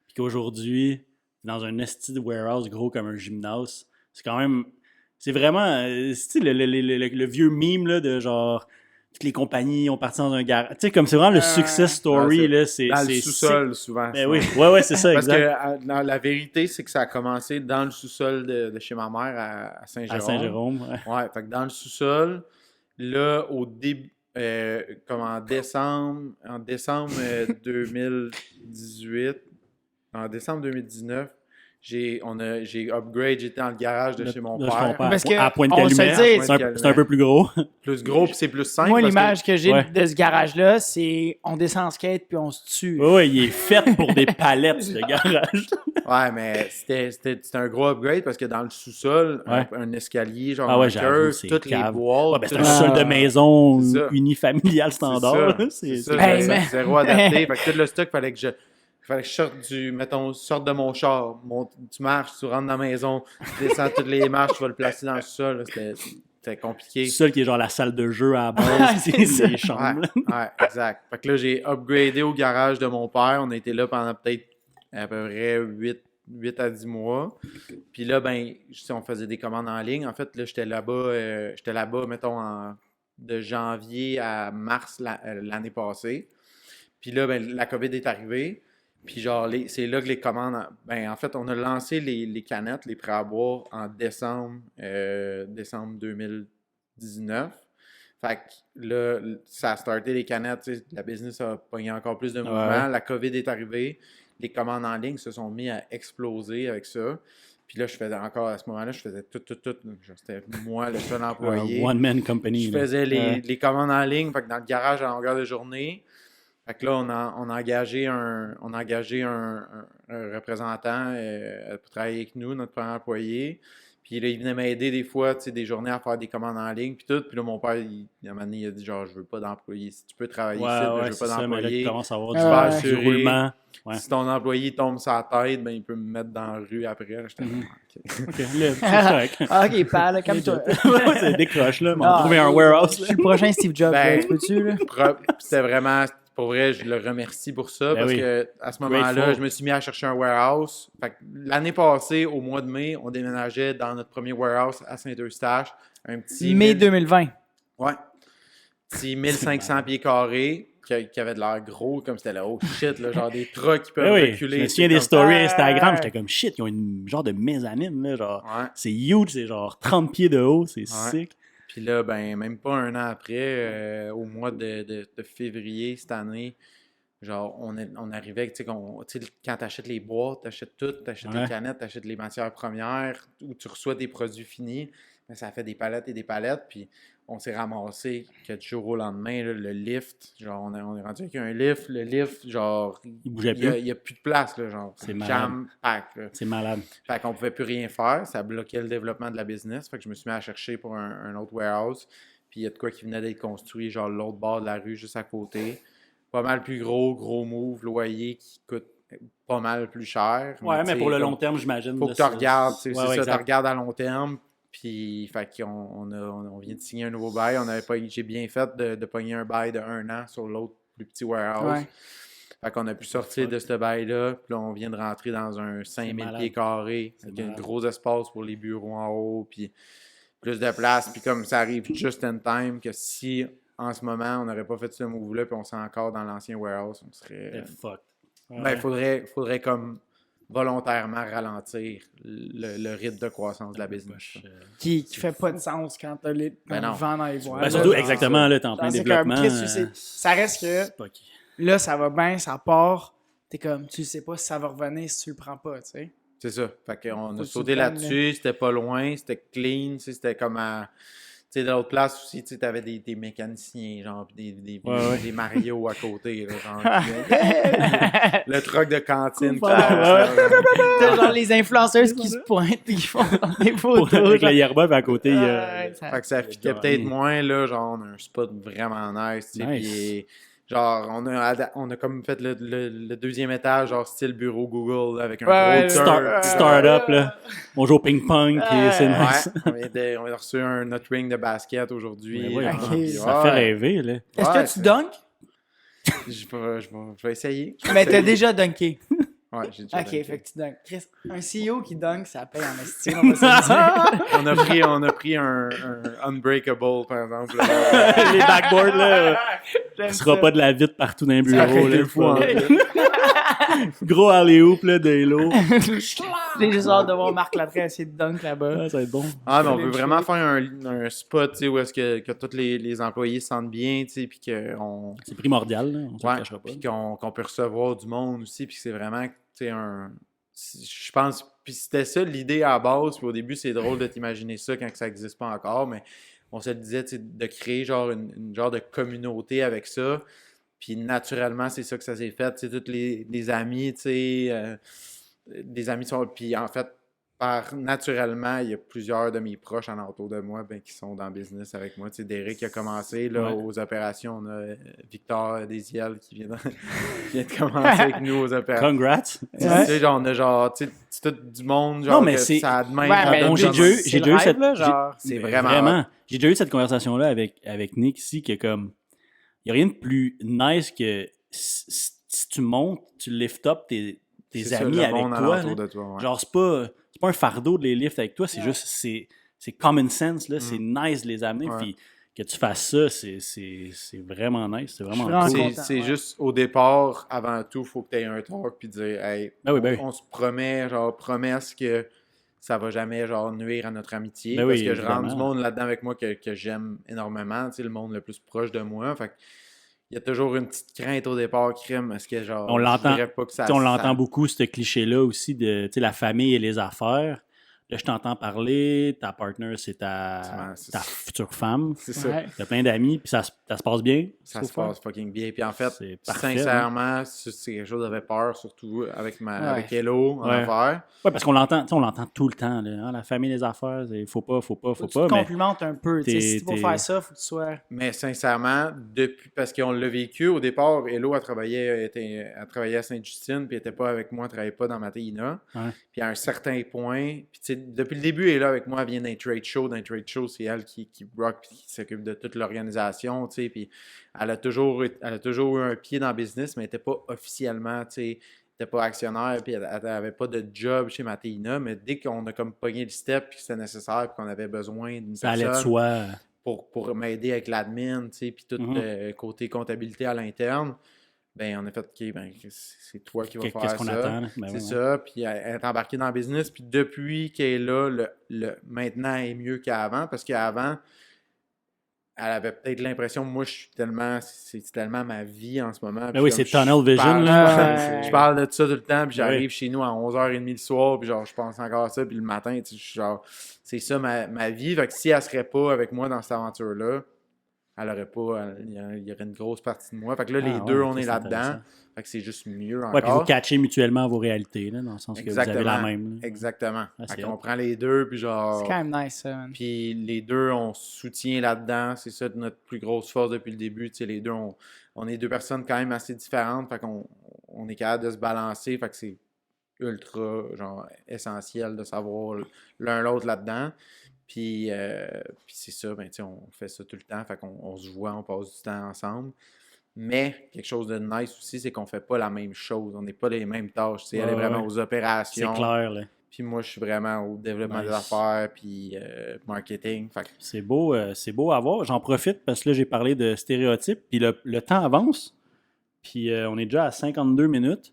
Puis qu'aujourd'hui, t'es dans un esti de warehouse gros comme un gymnase. C'est quand même. C'est vraiment. C'est le vieux meme là, de genre. Toutes les compagnies ont parti dans un garage. Tu sais, comme c'est vraiment le success story. Ouais, là, c'est, Dans le c'est sous-sol, souvent. Ben oui, ouais, c'est ça, Parce exact. que la vérité, c'est que ça a commencé dans le sous-sol de chez ma mère à Saint-Jérôme. À Saint-Jérôme. Ouais. Ouais, fait que dans le sous-sol, là, au début, comme en décembre 2018, en décembre 2019, j'ai upgrade, j'étais dans le garage de chez mon De père. Parce que, à Pointe on se Calumet, le dit, c'est un peu plus gros. Plus gros, puis c'est plus simple. moi, parce l'image que j'ai Ouais. de ce garage-là, c'est on descend en skate puis on se tue. Ouais, il est fait pour des palettes, le garage. Ouais, mais c'était un gros upgrade parce que dans le sous-sol, Ouais. un escalier, genre Ah ouais, en j'avoue, curve, c'est toutes les cave. boîtes. Ouais, ben, c'est un tout- sous-sol de maison C'est ça. unifamilial standard. là. C'est ça, Hey, c'est mais- zéro adapté. Fait que tout le stock, fallait que je sorte sorte de mon char. Tu marches, tu rentres dans la maison, tu descends toutes les marches, tu vas le placer dans le sol. Là. C'était compliqué. C'est seul qui est genre la salle de jeu à la base, C'est puis ça. les chambres. là. Ouais, exact. Fait que là, j'ai upgradé au garage de mon père. On a été là pendant peut-être à peu près 8 à 10 mois. Puis là, ben, on faisait des commandes en ligne. En fait, là, j'étais là-bas, mettons, de janvier à mars l'année passée. Puis là, ben, la COVID est arrivée. Puis genre, c'est là que les commandes... Ben, en fait, on a lancé les canettes, les prêts à boire en décembre 2019. Fait que là, ça a starté les canettes, tu sais, la business a pogné encore plus de mouvement. Ouais. La COVID est arrivée. Les commandes en ligne se sont mis à exploser avec ça. Puis là, je faisais encore, à ce moment-là, je faisais tout. Genre, c'était moi, le seul employé. One-man company. Je là. faisais Ouais. les commandes en ligne, fait que dans le garage à longueur de journée. Fait que là, on a engagé un représentant pour travailler avec nous, notre premier employé. Puis là, il venait m'aider des fois, tu sais, des journées à faire des commandes en ligne, puis tout. Puis là, mon père, à un moment donné, il a dit genre, je veux pas d'employé. Si tu peux travailler Ouais, ici, ouais, je veux c'est pas ça, mais là, d'employé. tu commences à avoir Ouais. du assurer. roulement. Ouais. Si ton employé tombe sur la tête, ben, il peut me mettre dans la rue après. Là, j'étais Mhm. OK. OK, là, c'est correct. Ah, ok, pal, comme toi. Ouais, c'est décroche, là. Mais on Ah, va trouver un warehouse, Je là. suis le prochain Steve Jobs, Ben, là, tu peux-tu, là? C'était vraiment, pour vrai, je le remercie pour ça Ben parce oui. que à ce moment-là, Grateful. je me suis mis à chercher un warehouse. Fait que l'année passée, au mois de mai, on déménageait dans notre premier warehouse à Saint-Eustache. Un petit Mai 2020. Ouais. Petit 1500 pieds carrés qui avait de l'air gros, comme c'était là, oh shit, là, genre des trucks qui peuvent Ben oui, reculer. je me souviens c'est des comme- stories Ah. Instagram, j'étais comme shit, ils ont une genre de mezzanine, là, genre. Ouais. C'est huge, c'est genre 30 pieds de haut, c'est sick. Puis là, ben, même pas un an après, au mois de février cette année, genre, on arrivait, tu sais, quand t'achètes les boîtes, t'achètes tout, t'achètes Ouais. les canettes, t'achètes les matières premières, ou tu reçois des produits finis, ben, ça fait des palettes et des palettes, puis on s'est ramassé que du jour au lendemain, là, le lift, genre, on est rendu avec un lift, le lift, genre, Il bougeait il plus. y a plus de place, là, genre, C'est jam-pack, là. C'est malade. Fait qu'on pouvait plus rien faire, ça bloquait le développement de la business. Fait que je me suis mis à chercher pour un autre warehouse. Puis il y a de quoi qui venait d'être construit, genre l'autre bord de la rue, juste à côté. Pas mal plus gros move, loyer qui coûte pas mal plus cher. Ouais, mais tu sais, pour le comme, long terme, j'imagine. faut là, que tu regardes, ouais, c'est ouais, ça, tu exact. regardes à long terme. Puis, fait on vient de signer un nouveau bail. J'ai bien fait de pogner un bail de 1 an sur l'autre plus petit warehouse. Ouais. Fait qu'on a pu sortir de ce bail-là. Puis là, on vient de rentrer dans un 5000 malade. pieds carrés. Avec un malade. gros espace pour les bureaux en haut. Puis plus de place. Puis comme ça arrive just in time, que si en ce moment, on n'aurait pas fait ce move-là, puis on serait encore dans l'ancien warehouse, on serait. C'était fuck. Ben, faudrait comme volontairement ralentir le rythme de croissance de la business. Qui fait pas de sens quand t'as le non. vent dans les voiles. Ben, surtout, là, genre, exactement, là, t'es en plein genre, c'est comme, développement. Chris, ça reste que c'est pas qui. là, ça va bien, ça part. t'es comme, tu sais pas si ça va revenir si tu le prends pas, tu sais. C'est ça. Fait qu'on Faut a que tu sauté le prennes, là-dessus, c'était pas loin, c'était clean, tu sais, c'était comme à. Tu sais, dans l'autre place aussi, tu sais, t'avais des mécaniciens, genre, pis des Mario à côté, là, genre. Le truck de cantine qui passe, là. T'as genre les influenceuses qui se pointent et qui font des photos. Avec la genre. yerba, puis à côté, il y a. Ouais, ça- Fait que ça fitait peut-être moins, là, genre, on a un spot vraiment nice, tu sais, Nice. pis genre, on a comme fait le deuxième étage, genre, style bureau Google, là, avec un Ouais, gros turf. Start-up, là. On joue au ping-pong, puis c'est Ouais. nice. Ouais, on a reçu notre ring de basket aujourd'hui. Mais voyons, genre, Ok. puis ça fait rêver, là. Est-ce Ouais, que tu dunks? Je vais essayer. Mais t'as déjà dunké. Ouais, j'ai déjà Ok, dunké. fait que tu dunks. Chris, un CEO qui dunk, ça paye en estime, on va se le dire. On a pris un Unbreakable, par exemple. Les backboards, là. J'aime Il sera ça. pas de la vitre partout dans les Ça bureaux, fait là. deux fois. Gros alley-oop, là, de Halo. J'ai juste hâte de voir Marc Lapré essayer de dunk là-bas. Ah, ça va être bon. Ah, mais on Je veut vais vraiment faire un spot, tu sais, où est-ce que tous les employés se sentent bien, tu sais, puis qu'on C'est primordial, là. On se le cachera pas. puis qu'on peut recevoir du monde aussi, puis c'est vraiment, tu sais, je pense, puis c'était ça l'idée à la base, puis au début, c'est drôle de t'imaginer ça quand ça n'existe pas encore, mais on se le disait, tu sais, de créer genre une genre de communauté avec ça, puis naturellement, c'est ça que ça s'est fait, tu sais, tous les amis, tu sais, des amis sont, puis en fait, naturellement, il y a plusieurs de mes proches en autour de moi qui sont dans le business avec moi. Tu sais, Derek qui a commencé là, Ouais. aux opérations. On a Victor Desiel qui vient de commencer avec nous aux opérations. Congrats. Tu sais, genre, on a genre, tu sais, c'est tout du monde, genre, Non, mais que c'est- ça a de même. Ouais, ça mais donne bon, de j'ai même. déjà eu- c'est j'ai le déjà eu rêve, cette- là, j'ai- genre. C'est Mais vraiment. J'ai déjà eu cette conversation-là avec Nick ici, que comme, il n'y a rien de plus nice que si tu montes, tu lift up tes C'est ça, amis le avec monde toi. alentour là. de toi, ouais. Genre, c'est pas un fardeau de les lift avec toi, c'est Ouais. juste, c'est common sense, là, c'est nice de les amener, Ouais. puis que tu fasses ça, c'est vraiment nice, c'est vraiment vraiment cool. content. C'est ouais. juste au départ, avant tout, il faut que tu aies un talk puis dire hey, Ben oui, ben oui. on se promet, genre promesse que ça va jamais genre nuire à notre amitié. Ben parce oui, que je rentre du évidemment. monde là-dedans avec moi que j'aime énormément, tu sais, le monde le plus proche de moi. Fait que il y a toujours une petite crainte au départ, crime. Est-ce que genre On l'entend- je dirais pas que ça. Tu sais, on l'entend ça- beaucoup, ce cliché-là aussi de tu sais, la famille et les affaires. Là, je t'entends parler, ta partner, c'est ta C'est- future femme. C'est ça. Ouais. T'as plein d'amis, puis ça se passe bien. Ça so se far? passe fucking bien. Puis en fait, C'est parfait, sincèrement, c'est quelque chose j'avais peur, surtout avec Ouais. avec Hello en Ouais. affaires. Ouais, parce qu'on l'entend, tu sais, on l'entend tout le temps. Là, hein, la famille, les affaires, faut pas, Faut que tu pas. te Mais complimentes un peu. tu sais, Si t'es- pour faire ça, faut que tu sois. Mais sincèrement, parce qu'on l'a vécu, au départ, Hello, elle travaillait à Sainte-Justine, puis elle était pas avec moi, elle travaillait pas dans Matéina. Ouais. Puis à un certain point, puis tu sais, depuis le début, elle est là avec moi, elle vient d'un trade show. D'un trade show, c'est elle qui rock, puis qui s'occupe de toute l'organisation, tu sais, puis elle a toujours eu un pied dans le business, mais elle n'était pas officiellement, tu sais, elle n'était pas actionnaire, puis elle n'avait pas de job chez Matéina, mais dès qu'on a comme pogné le step, puis que c'était nécessaire, puis qu'on avait besoin d'une ça allait de personne soi. pour m'aider avec l'admin, tu sais, puis tout Mhm. côté comptabilité à l'interne, ben on a fait, OK, ben c'est toi qui vas faire Qu'est-ce qu'on ça. attend? Là? Ben C'est ouais, ça, puis elle est embarquée dans le business, puis depuis qu'elle est là, maintenant, elle est mieux qu'avant, parce qu'avant, elle avait peut-être l'impression, moi, c'est tellement ma vie en ce moment. Ben oui, puis c'est comme tunnel vision, parle- là. Ouais. Je parle de ça tout le temps, puis j'arrive Ouais. chez nous à 11h30 le soir, puis genre, je pense encore à ça, puis le matin, tu sais, je suis genre, c'est ça ma vie. Fait que si elle serait pas avec moi dans cette aventure-là, elle aurait pas, il y aurait une grosse partie de moi. Fait que là, les Ah, deux, ouais, on est c'est là-dedans. intéressant. Fait que c'est juste mieux Ouais, puis vous encore. catchez mutuellement vos réalités, là, dans le sens que vous avez la Exactement. même. là. Exactement. Ah, c'est Fait hot. qu'on prend les deux, puis genre... C'est quand même nice, ça, man. Puis les deux, on se soutient là-dedans. C'est ça notre plus grosse force depuis le début. Tu sais, les deux, on est deux personnes quand même assez différentes. Fait qu'on est capable de se balancer. Fait que c'est ultra genre essentiel de savoir l'un l'autre là-dedans. Puis c'est ça, ben, tu sais, on fait ça tout le temps. Fait qu'on se voit, on passe du temps ensemble. Mais quelque chose de nice aussi, c'est qu'on fait pas la même chose. On n'est pas les mêmes tâches. Tu sais, elle est Ouais, vraiment ouais. aux C'est opérations. clair, là. Puis moi, je suis vraiment au développement des Nice. affaires, puis marketing. Fait que C'est beau à voir. J'en profite parce que là, j'ai parlé de stéréotypes, puis le temps avance. Puis on est déjà à 52 minutes.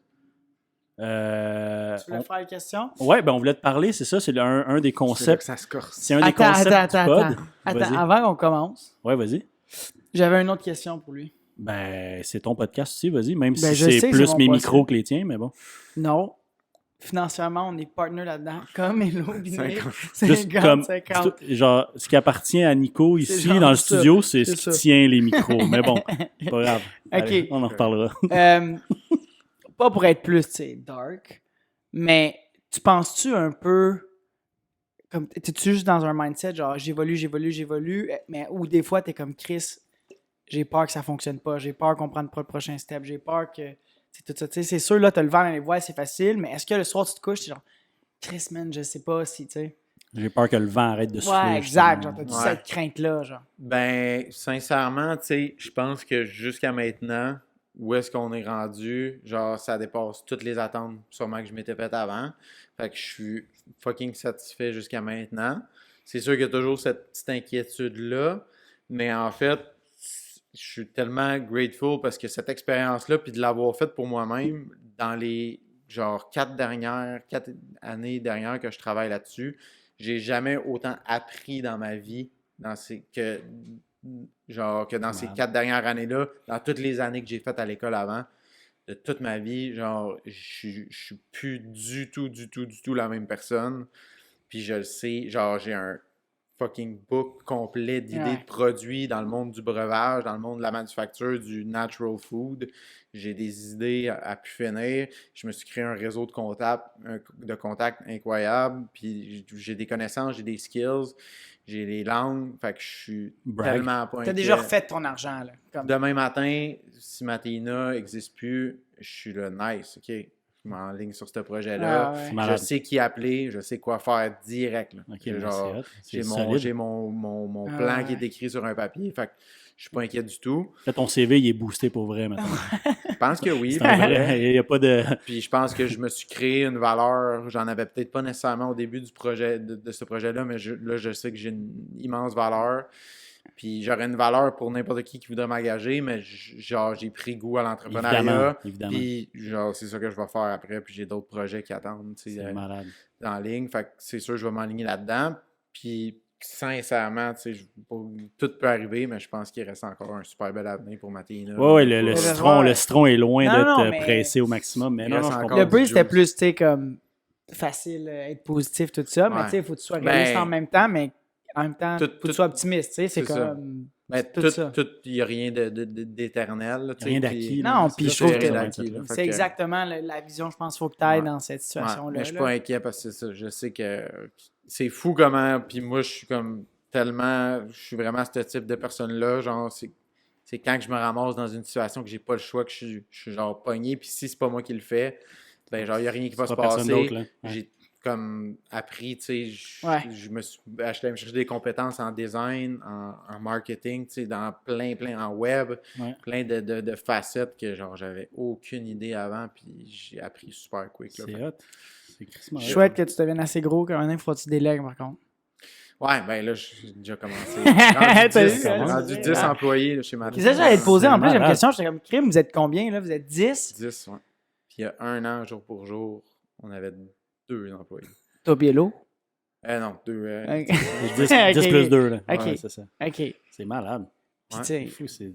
Tu voulais faire une question? Ouais, ben on voulait te parler, c'est ça, c'est un des c'est là que concepts. ça se corse. C'est un des concepts du pod. Attends, Vas-y. avant qu'on commence, Ouais, vas-y. j'avais une autre question pour lui. Ben, c'est ton podcast aussi, vas-y. Même Ben, si je sais c'est que plus c'est mon mes podcast. micros que les tiens, mais bon. Non. Financièrement, on est partner là-dedans, comme Hello Binic. 50. Juste comme, 50. genre, ce qui appartient à Nico C'est ici, genre dans le ça. studio, c'est C'est ce qui ça. tient les micros. Mais bon, c'est pas grave. Allez, Ok. on en reparlera. Pas pour être plus, tu sais, dark, mais tu penses-tu un peu comme t'es-tu juste dans un mindset genre j'évolue, mais ou des fois t'es comme Chris, j'ai peur que ça fonctionne pas, j'ai peur qu'on prenne pas le prochain step, j'ai peur que c'est tout ça, tu sais, c'est sûr là t'as le vent dans les voiles, c'est facile, mais est-ce que le soir tu te couches, t'es genre Chris man, je sais pas si tu sais. J'ai peur que le vent arrête de souffler. Ouais, exact, justement. genre t'as-tu Ouais. cette crainte là, genre. Ben, sincèrement, tu sais, je pense que jusqu'à maintenant, où est-ce qu'on est rendu, genre, ça dépasse toutes les attentes sûrement que je m'étais faites avant. Fait que je suis fucking satisfait jusqu'à maintenant. C'est sûr qu'il y a toujours cette petite inquiétude-là, mais en fait, je suis tellement grateful parce que cette expérience-là, puis de l'avoir faite pour moi-même dans les, genre, 4 années dernières que je travaille là-dessus, j'ai jamais autant appris dans ma vie que dans ces Ouais. 4 dernières années-là, dans toutes les années que j'ai faites à l'école avant, de toute ma vie, genre, je suis plus du tout la même personne. Puis je le sais, genre, j'ai un fucking book complet d'idées Ouais. de produits dans le monde du breuvage, dans le monde de la manufacture, du natural food. J'ai des idées à pu finir. Je me suis créé un réseau de contacts incroyable. Puis j'ai des connaissances, j'ai des skills, j'ai les langues. Fait que je suis Brag. tellement pas T'as inquiet. déjà refait ton argent là, comme. Demain matin, si Matéina n'existe plus, je suis là, nice, ok. Je m'enligne sur ce projet-là. Ah, ouais. C'est Je malade. sais qui appeler, je sais quoi faire direct. Là. Ok, J'ai ben, genre, c'est hot. C'est j'ai solide. mon Ah, plan ouais. qui est écrit sur un papier. Fait que je suis pas inquiet du tout. Là, ton CV, il est boosté pour vrai maintenant. Je pense que oui. C'est un vrai. Il n'y a pas de. Puis je pense que je me suis créé une valeur. J'en avais peut-être pas nécessairement au début du projet, de ce projet-là, mais là, je sais que j'ai une immense valeur. Puis j'aurais une valeur pour n'importe qui voudrait m'engager, mais genre, j'ai pris goût à l'entrepreneuriat. Évidemment. Puis genre, c'est ça que je vais faire après. Puis j'ai d'autres projets qui attendent, tu sais, C'est malade. dans la ligne. Fait que c'est sûr, je vais m'enligner là-dedans. Puis sincèrement, tu sais, tout peut arriver, mais je pense qu'il reste encore un super bel avenir pour Matéina. Ouais, le Le citron est loin Non, d'être non, mais- pressé au maximum. Mais Il non, reste je encore comprends. Le but, c'était juice. plus, tu sais, comme facile, être positif, tout ça, mais Ouais. tu sais, il faut que tu sois réaliste Ben, en même temps, mais en même temps, tout- faut que tout- tu sois optimiste, tu sais, c'est c'est ça. comme. Mais tout ça. il n'y a rien d'éternel. là, tu sais, Rien puis- d'acquis. Non, là, puis c'est je ça, trouve c'est que ça, rien c'est d'acquis, ça. là. Fait C'est que- exactement la vision, je pense, qu'il faut que tu ailles Ouais. dans cette Ouais, situation-là. mais je suis là. pas inquiet parce que c'est ça. Je sais que c'est fou comment. Puis moi, je suis comme tellement. Je suis vraiment ce type de personne-là. Genre, c'est quand que je me ramasse dans une situation que j'ai pas le choix, que je suis genre pogné. Puis si c'est pas moi qui le fais, ben genre, il n'y a rien qui va C'est se pas personne d'autre, passer. là. Ouais. J'ai comme appris, tu sais, Ouais. je me suis acheté à me chercher des compétences en design, en marketing, tu sais, dans plein, en web, Ouais. plein de facettes que genre j'avais aucune idée avant, puis j'ai appris super quick. Là. C'est hot. C'est crissement hot. Chouette que tu deviennes assez gros, quand même, il faut que tu délègues, par contre. Ouais, ben là, j'ai déjà commencé. T'as Rendu vu, 10, ça, rendu c'est 10 vrai. employés là, chez ma C'est ça, j'allais te poser, en plus, j'ai une malade. question, j'étais comme, Crime, vous êtes combien, là? Vous êtes 10? 10, ouais. Puis il y a un an, jour pour jour, on avait 2 employés. Toi, Biello? Non, 2. Ok. 10 Ok. plus 2, là. Ok. Ouais, c'est ça. OK. C'est malade. Puis, Ouais. tu sais, C'est fou, c'est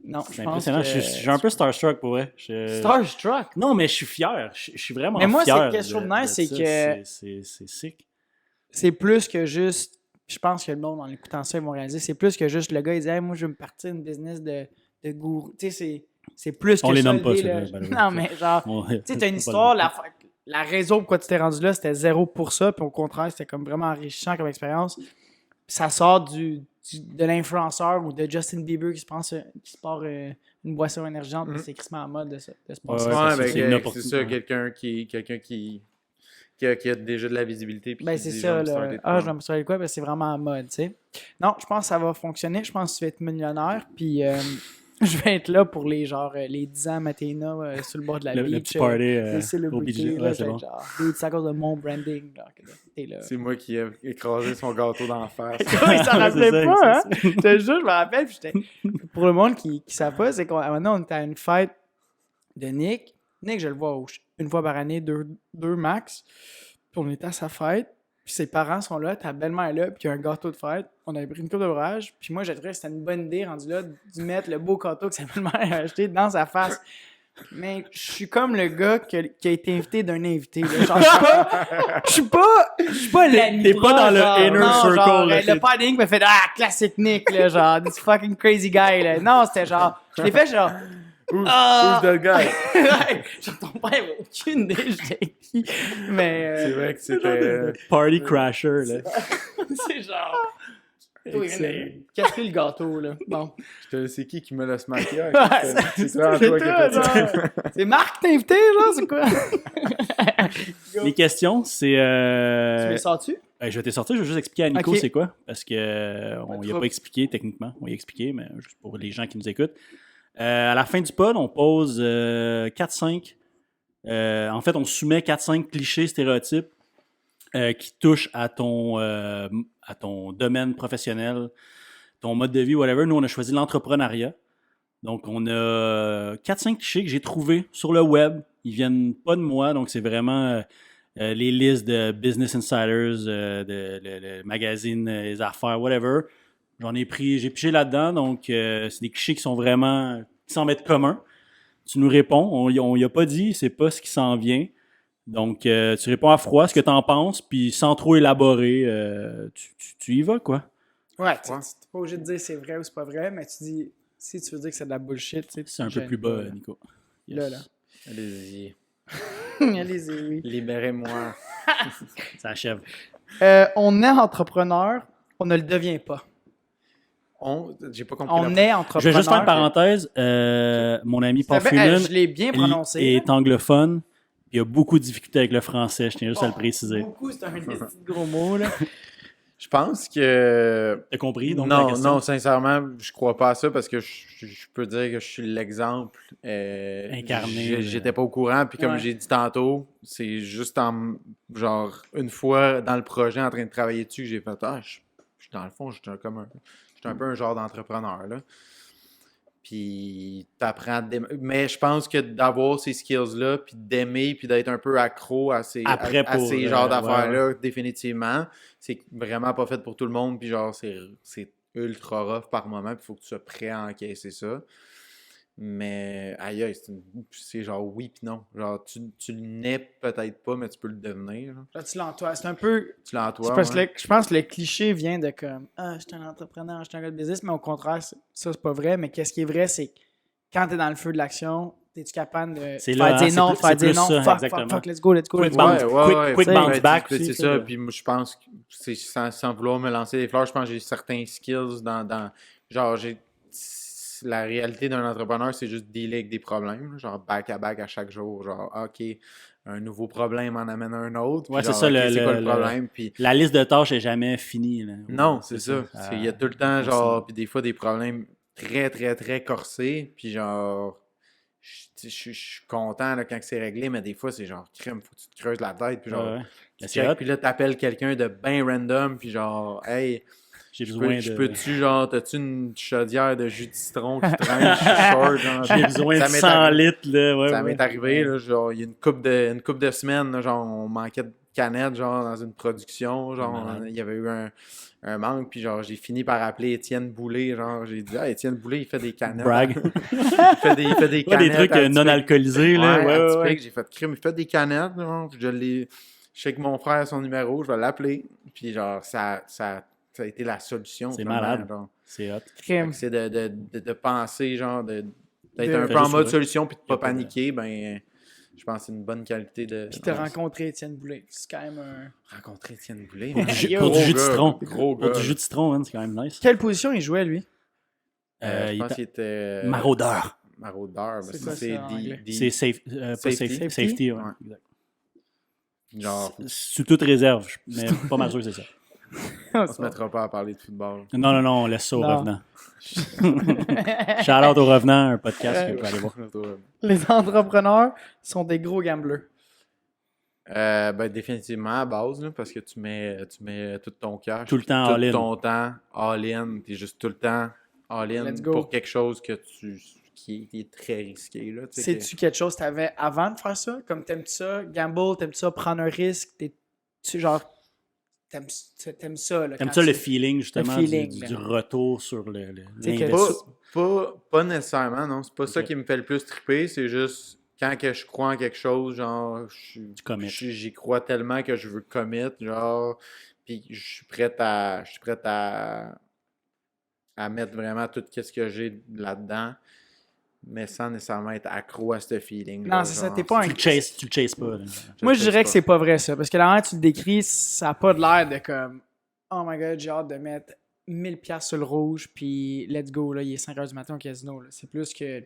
non, c'est je pense impressionnant. que... Je suis un peu starstruck pour vrai. Starstruck? Non, mais je suis fier. Je suis vraiment Mais moi, fier. c'est quelque chose de nice, c'est ça. que- C'est sick. C'est plus que juste... Je pense que le monde, en écoutant ça, ils vont réaliser, c'est plus que juste le gars, il dit hey, « moi, je veux me partir d'une business de gourou. » Tu sais, c'est plus que On les ça, nomme pas, l'idée, là. ceux-là, by the way. Non, mais genre... Tu Tu sais, t'as une histoire, la raison pourquoi tu t'es rendu là, c'était zéro pour ça, puis au contraire, c'était comme vraiment enrichissant comme expérience. Puis ça sort de l'influenceur ou de Justin Bieber qui se part une boisson énergisante, mais c'est crissement en mode de se passer. Ouais, Ouais, parce que ben, c'est une c'est opportunité, ça, ouais. quelqu'un qui a déjà de la visibilité. Puis Ben, qui c'est dit, ça, je vais me là. starter de Ah, quoi. je vais me starter de quoi? Ben, c'est vraiment en mode, tu sais. Non, je pense que ça va fonctionner. Je pense que tu vas être millionnaire, puis je vais être là pour les 10 ans Matéina sur le bord de la Le beach. petit party les au celebrities, BJ. là, Ouais, je c'est vais bon. être genre, dude, c'est à cause de mon branding, là, que t'es là. C'est moi qui ai écrasé son gâteau d'en face. Il s'en rappelait C'est ça, pas, hein? c'est ça. Je te jure, je me rappelle. Puis pour le monde qui ne savent pas, c'est qu'à un moment donné, on était à une fête de Nick. Nick, je le vois une fois par année, deux max. Puis on était à sa fête. Puis ses parents sont là, ta belle-mère est là, puis il y a un gâteau de fête. On avait pris une coupe de breuvage. Puis moi, j'ai trouvé que c'était une bonne idée, rendu là, de mettre le beau gâteau que sa belle-mère a acheté dans sa face. Mais je suis comme le gars qui a été invité d'un invité. Là. Genre, je suis pas l'ami. T'es pas dans le genre, inner non, circle, Genre, là, le padding me fait classique Nick, là, genre, this fucking crazy guy. Là. Non, c'était genre, je l'ai fait genre. Who's the guy? Genre, ton père avait aucune idée, j'étais qui. Mais. C'est vrai que c'était. Party crasher, là. C'est genre. Casser le gâteau, là. Bon. C'est qui me l'a smacké? C'est C'est toi qui as fait ça. genre. C'est Marc qui t'a invité, genre, c'est quoi? Les questions, c'est... Tu les sors-tu? Je vais te sortir, je vais juste expliquer à Nico Ok. c'est quoi, parce que on y a trop. pas expliqué techniquement, on y a expliqué, mais juste pour les gens qui nous écoutent. À la fin du pod, on pose 4-5. En fait, on soumet 4-5 clichés, stéréotypes qui touchent à ton domaine professionnel, ton mode de vie, whatever. Nous, on a choisi l'entrepreneuriat. Donc, on a 4-5 clichés que j'ai trouvés sur le web. Ils viennent pas de moi, donc c'est vraiment les listes de Business Insiders, le magazine, les affaires, whatever. J'ai piché là-dedans, donc c'est des clichés qui sont vraiment, qui semblent être communs. Tu nous réponds, on y a pas dit, c'est pas ce qui s'en vient. Donc, tu réponds à froid, ce que tu en penses, puis sans trop élaborer, tu y vas, quoi. Ouais, t'es pas obligé de dire c'est vrai ou c'est pas vrai, mais tu dis, si tu veux dire que c'est de la bullshit, tu sais. C'est un peu plus bas, Nico. Là. Allez-y. Allez-y, oui. Libérez-moi. Ça achève. On est entrepreneur, on ne le devient pas. J'ai pas compris. On est entrepreneur. Je vais juste faire une parenthèse. Mon ami Paul Freeman je l'ai bien prononcé. est anglophone. Il a beaucoup de difficultés avec le français, je tiens juste à le préciser. Beaucoup, c'est un petit gros mot, là. Je pense que. T'as compris? Donc, la question? Non, sincèrement, je crois pas à ça parce que je peux dire que je suis l'exemple. Incarné. J'étais pas au courant, puis comme j'ai dit tantôt, c'est juste genre, une fois dans le projet en train de travailler dessus que j'ai fait dans le fond, j'étais un peu un genre d'entrepreneur, là. Puis t'apprends mais je pense que d'avoir ces skills-là, puis d'aimer, puis d'être un peu accro à ces genres d'affaires-là, définitivement, c'est vraiment pas fait pour tout le monde, puis genre, c'est ultra rough par moment, puis il faut que tu sois prêt à encaisser ça. Mais aïe, c'est genre oui puis non. Genre, tu le nais peut-être pas, mais tu peux le devenir. Là, tu l'entoies. C'est un peu... Tu l'entoies, parce que je pense que le cliché vient de comme « Ah, je suis un entrepreneur, je suis un gars de business », mais au contraire, ça, c'est pas vrai. Mais qu'est-ce qui est vrai, c'est que quand t'es dans le feu de l'action, es-tu capable de faire dire non, fuck, let's go. Quick bounce back. C'est ça, puis moi, je pense que c'est sans vouloir me lancer des fleurs, je pense que j'ai certains skills dans genre, la réalité d'un entrepreneur, c'est juste dealer avec des problèmes, genre back à back à chaque jour, genre OK, un nouveau problème en amène un autre. Ouais, c'est genre, ça, c'est quoi le problème? Puis la liste de tâches est jamais finie. Là. non, c'est ça. Il y a tout le temps, genre, puis des fois des problèmes très, très, très corsés, puis genre, je suis content là, quand c'est réglé, mais des fois, c'est genre, crème, faut que tu te creuses la tête, puis genre, puis là, t'appelles quelqu'un de bien random, puis genre, hey, j'ai besoin de... Peux-tu, genre, t'as-tu une chaudière de jus de citron qui traîne, je suis short, genre. J'ai besoin de 100 litres, là. Ça m'est arrivé, là, genre, il y a une couple de semaines, là, genre, on manquait de canettes, genre, dans une production, genre, il y avait eu un manque, puis genre, j'ai fini par appeler Étienne Boulay, genre, j'ai dit, Étienne Boulay, il fait des canettes. Brag. il fait des canettes. Des trucs non alcoolisés, là. Ouais. J'ai fait crime, il fait des canettes, genre, je sais que mon frère a son numéro, je vais l'appeler, puis genre, ça a été la solution. C'est malade. Genre. C'est hot. C'est de penser, genre, d'être un peu en mode solution puis de ne pas paniquer, ben, je pense que c'est une bonne qualité de. Puis t'as rencontré Étienne Boulay. C'est quand même un. Rencontré Étienne Boulay. Pour du jus de citron. Gros gars. Pour du jus de citron, hein, c'est quand même nice. Quelle position il jouait, lui? Je pense qu'il était. Maraudeur. Maraudeur. C'est safety, ouais. Exact. Genre. Sous toute réserve, mais pas mal sûr que c'est ça. On se mettra pas à parler de football. Non, on laisse ça au revenant. Shout-out au revenant, un podcast que vous pouvez aller voir. Les entrepreneurs sont des gros gamblers. Ben, définitivement à base, là, parce que tu mets tout ton cash. Tout le temps all-in. Tout ton temps all-in. T'es juste tout le temps all-in pour quelque chose qui est très risqué. Là, c'est-tu quelque chose que tu avais avant de faire ça? Comme t'aimes-tu ça, gamble, t'aimes-tu ça, prendre un risque? T'es-tu genre... t'aimes ça. Là, T'aimes quand ça le tu- feeling, justement, feeling, du là. retour sur sais que- l'investissement. Pas nécessairement, non. C'est pas ça Ok. qui me fait le plus triper. C'est juste quand que je crois en quelque chose, genre, Tu commits. j'y crois tellement que je veux commit, genre, puis je suis prêt à mettre vraiment tout ce que j'ai là-dedans, mais sans nécessairement être accro à ce feeling. Non, c'est ça, t'es pas un- Tu le chases pas. Là. Moi, je dirais que c'est pas vrai, ça. Parce que la manière que tu le décris, ça a pas de l'air de comme oh my god, j'ai hâte de mettre 1000$ sur le rouge, puis let's go, là, il est 5h du matin au casino. Là. C'est plus que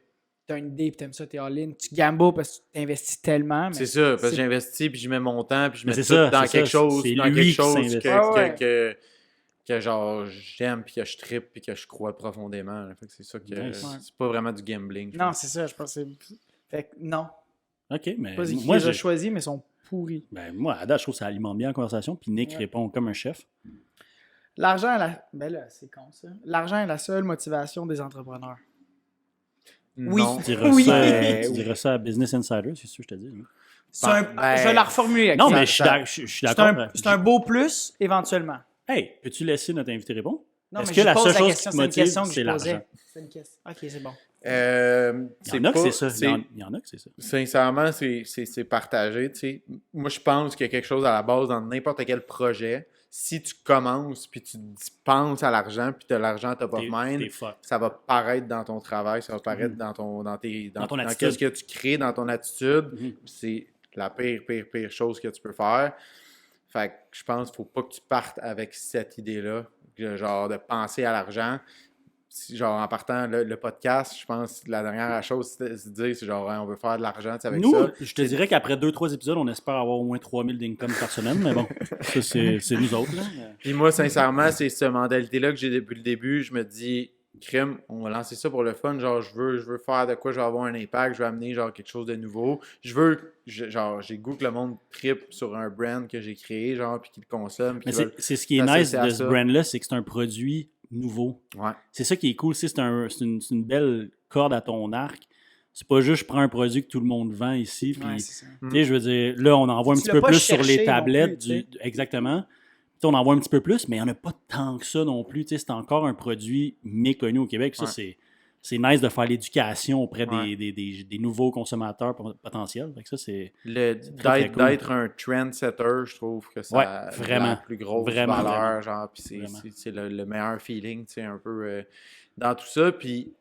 t'as une idée, puis t'aimes ça, t'es all-in. Tu gambles parce que tu t'investis tellement. Mais C'est ça, parce que c'est- j'investis, puis je mets mon temps, puis je Mais mets c'est tout ça, dans c'est quelque ça, chose, c'est dans lui quelque qui chose s'investit. Ah ouais. que genre j'aime, puis que je trippe, puis que je crois profondément. Là. Fait que c'est ça que Nice. c'est pas vraiment du gambling. je Non, pense. c'est ça, je pense que c'est. Fait que non. OK, mais Pas qui moi, les a choisis, mais ils sont pourris. moi, à date, je trouve que ça alimente bien la conversation, puis Nick Ouais. répond comme un chef. L'argent est la. Ben là, c'est con ça. L'argent est la seule motivation des entrepreneurs. Oui. Non. Tu diras, Oui. tu diras ça à Business Insider, c'est sûr, je te dis. hein. C'est un... Ben, Je vais la reformuler. avec Non, ça. mais je suis C'est d'accord. c'est un beau plus, éventuellement. Hey, peux-tu laisser notre invité répondre? Non, Est-ce mais que je la pose seule la chose question, qui c'est une motive, question que c'est je posais. l'argent? C'est une question. Ok, c'est bon. Il y en a que c'est ça. c'est- Il y en a que c'est ça. Sincèrement, c'est partagé. Tu sais. Moi, je pense qu'il y a quelque chose à la base dans n'importe quel projet. Si tu commences, puis tu penses à l'argent, puis tu as l'argent top of T'es mind, fuck. ça va paraître dans ton travail, ça va paraître Mhm. dans ton dans attitude. qu'est-ce que tu crées, dans ton attitude. Mhm. C'est la pire chose que tu peux faire. Fait que je pense qu'il faut pas que tu partes avec cette idée-là, genre de penser à l'argent. Genre en partant le podcast, je pense que la dernière chose, c'est de dire, c'est genre, hein, on veut faire de l'argent tu sais, avec Nous, ça. je te dirais qu'après 2-3 épisodes, on espère avoir au moins 3000 d'income par semaine, mais bon, ça, c'est nous autres. Là. Puis moi, sincèrement, c'est cette mentalité-là que j'ai depuis le début. Je me dis, crime, on va lancer ça pour le fun. Genre, je veux faire de quoi, je veux avoir un impact, je veux amener genre quelque chose de nouveau. Genre, j'ai le goût que le monde trippe sur un brand que j'ai créé, genre, puis qu'ils le consomment. Puis Mais qu'ils veulent- c'est ce qui est nice s'associer à de ce ça. brand-là, c'est que c'est un produit nouveau. Ouais. C'est ça qui est cool. C'est une belle corde à ton arc. C'est pas juste je prends un produit que tout le monde vend ici. Puis, Ouais, c'est ça. tu sais, je veux dire, là, on en voit un Tu petit l'as peu pas plus sur cherché les non tablettes. plus, tu sais. Exactement. Tu sais, on en voit un petit peu plus, mais il n'y en a pas tant que ça non plus. Tu sais, c'est encore un produit méconnu au Québec. Ça, Ouais. c'est nice de faire l'éducation auprès Ouais. des nouveaux consommateurs potentiels. Fait que ça, c'est très cool. D'être un trendsetter, je trouve que ça Ouais, a vraiment. la plus grosse Vraiment, valeur, vraiment. genre, puis Vraiment. c'est le meilleur feeling, tu sais, un peu dans tout ça. Puis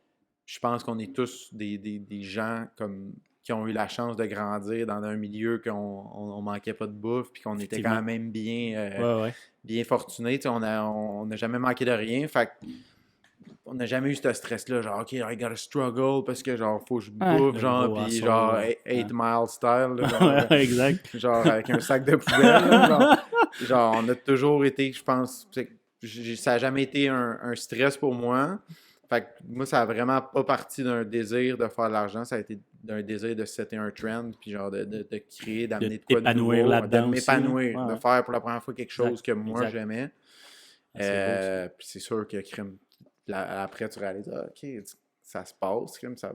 je pense qu'on est tous des gens comme qui ont eu la chance de grandir dans un milieu qu'on manquait pas de bouffe, puis qu'on était quand Effectivement. même Ouais. bien fortunés. Tu sais, on n'a jamais manqué de rien. Fait que on n'a jamais eu ce stress-là, genre, OK, I gotta struggle parce que, genre, faut que je Ouais. bouffe, Le genre, gros puis hustle, genre, ouais. 8 mile style, là, genre, Ouais, exact. genre, avec un sac de poubelle, là, genre, on a toujours été, je pense, ça n'a jamais été un stress pour moi. Fait que moi, ça a vraiment pas parti d'un désir de faire de l'argent, ça a été d'un désir de setter un trend, puis genre de créer, d'amener de quoi de t'épanouir nouveau, là-dedans de aussi, m'épanouir, là. Ouais. de faire pour la première fois quelque chose Exact, que moi exact. j'aimais. Ah, c'est beau, ça. Puis c'est sûr que crime, après tu réalises, ah, OK, ça se passe, crime, ça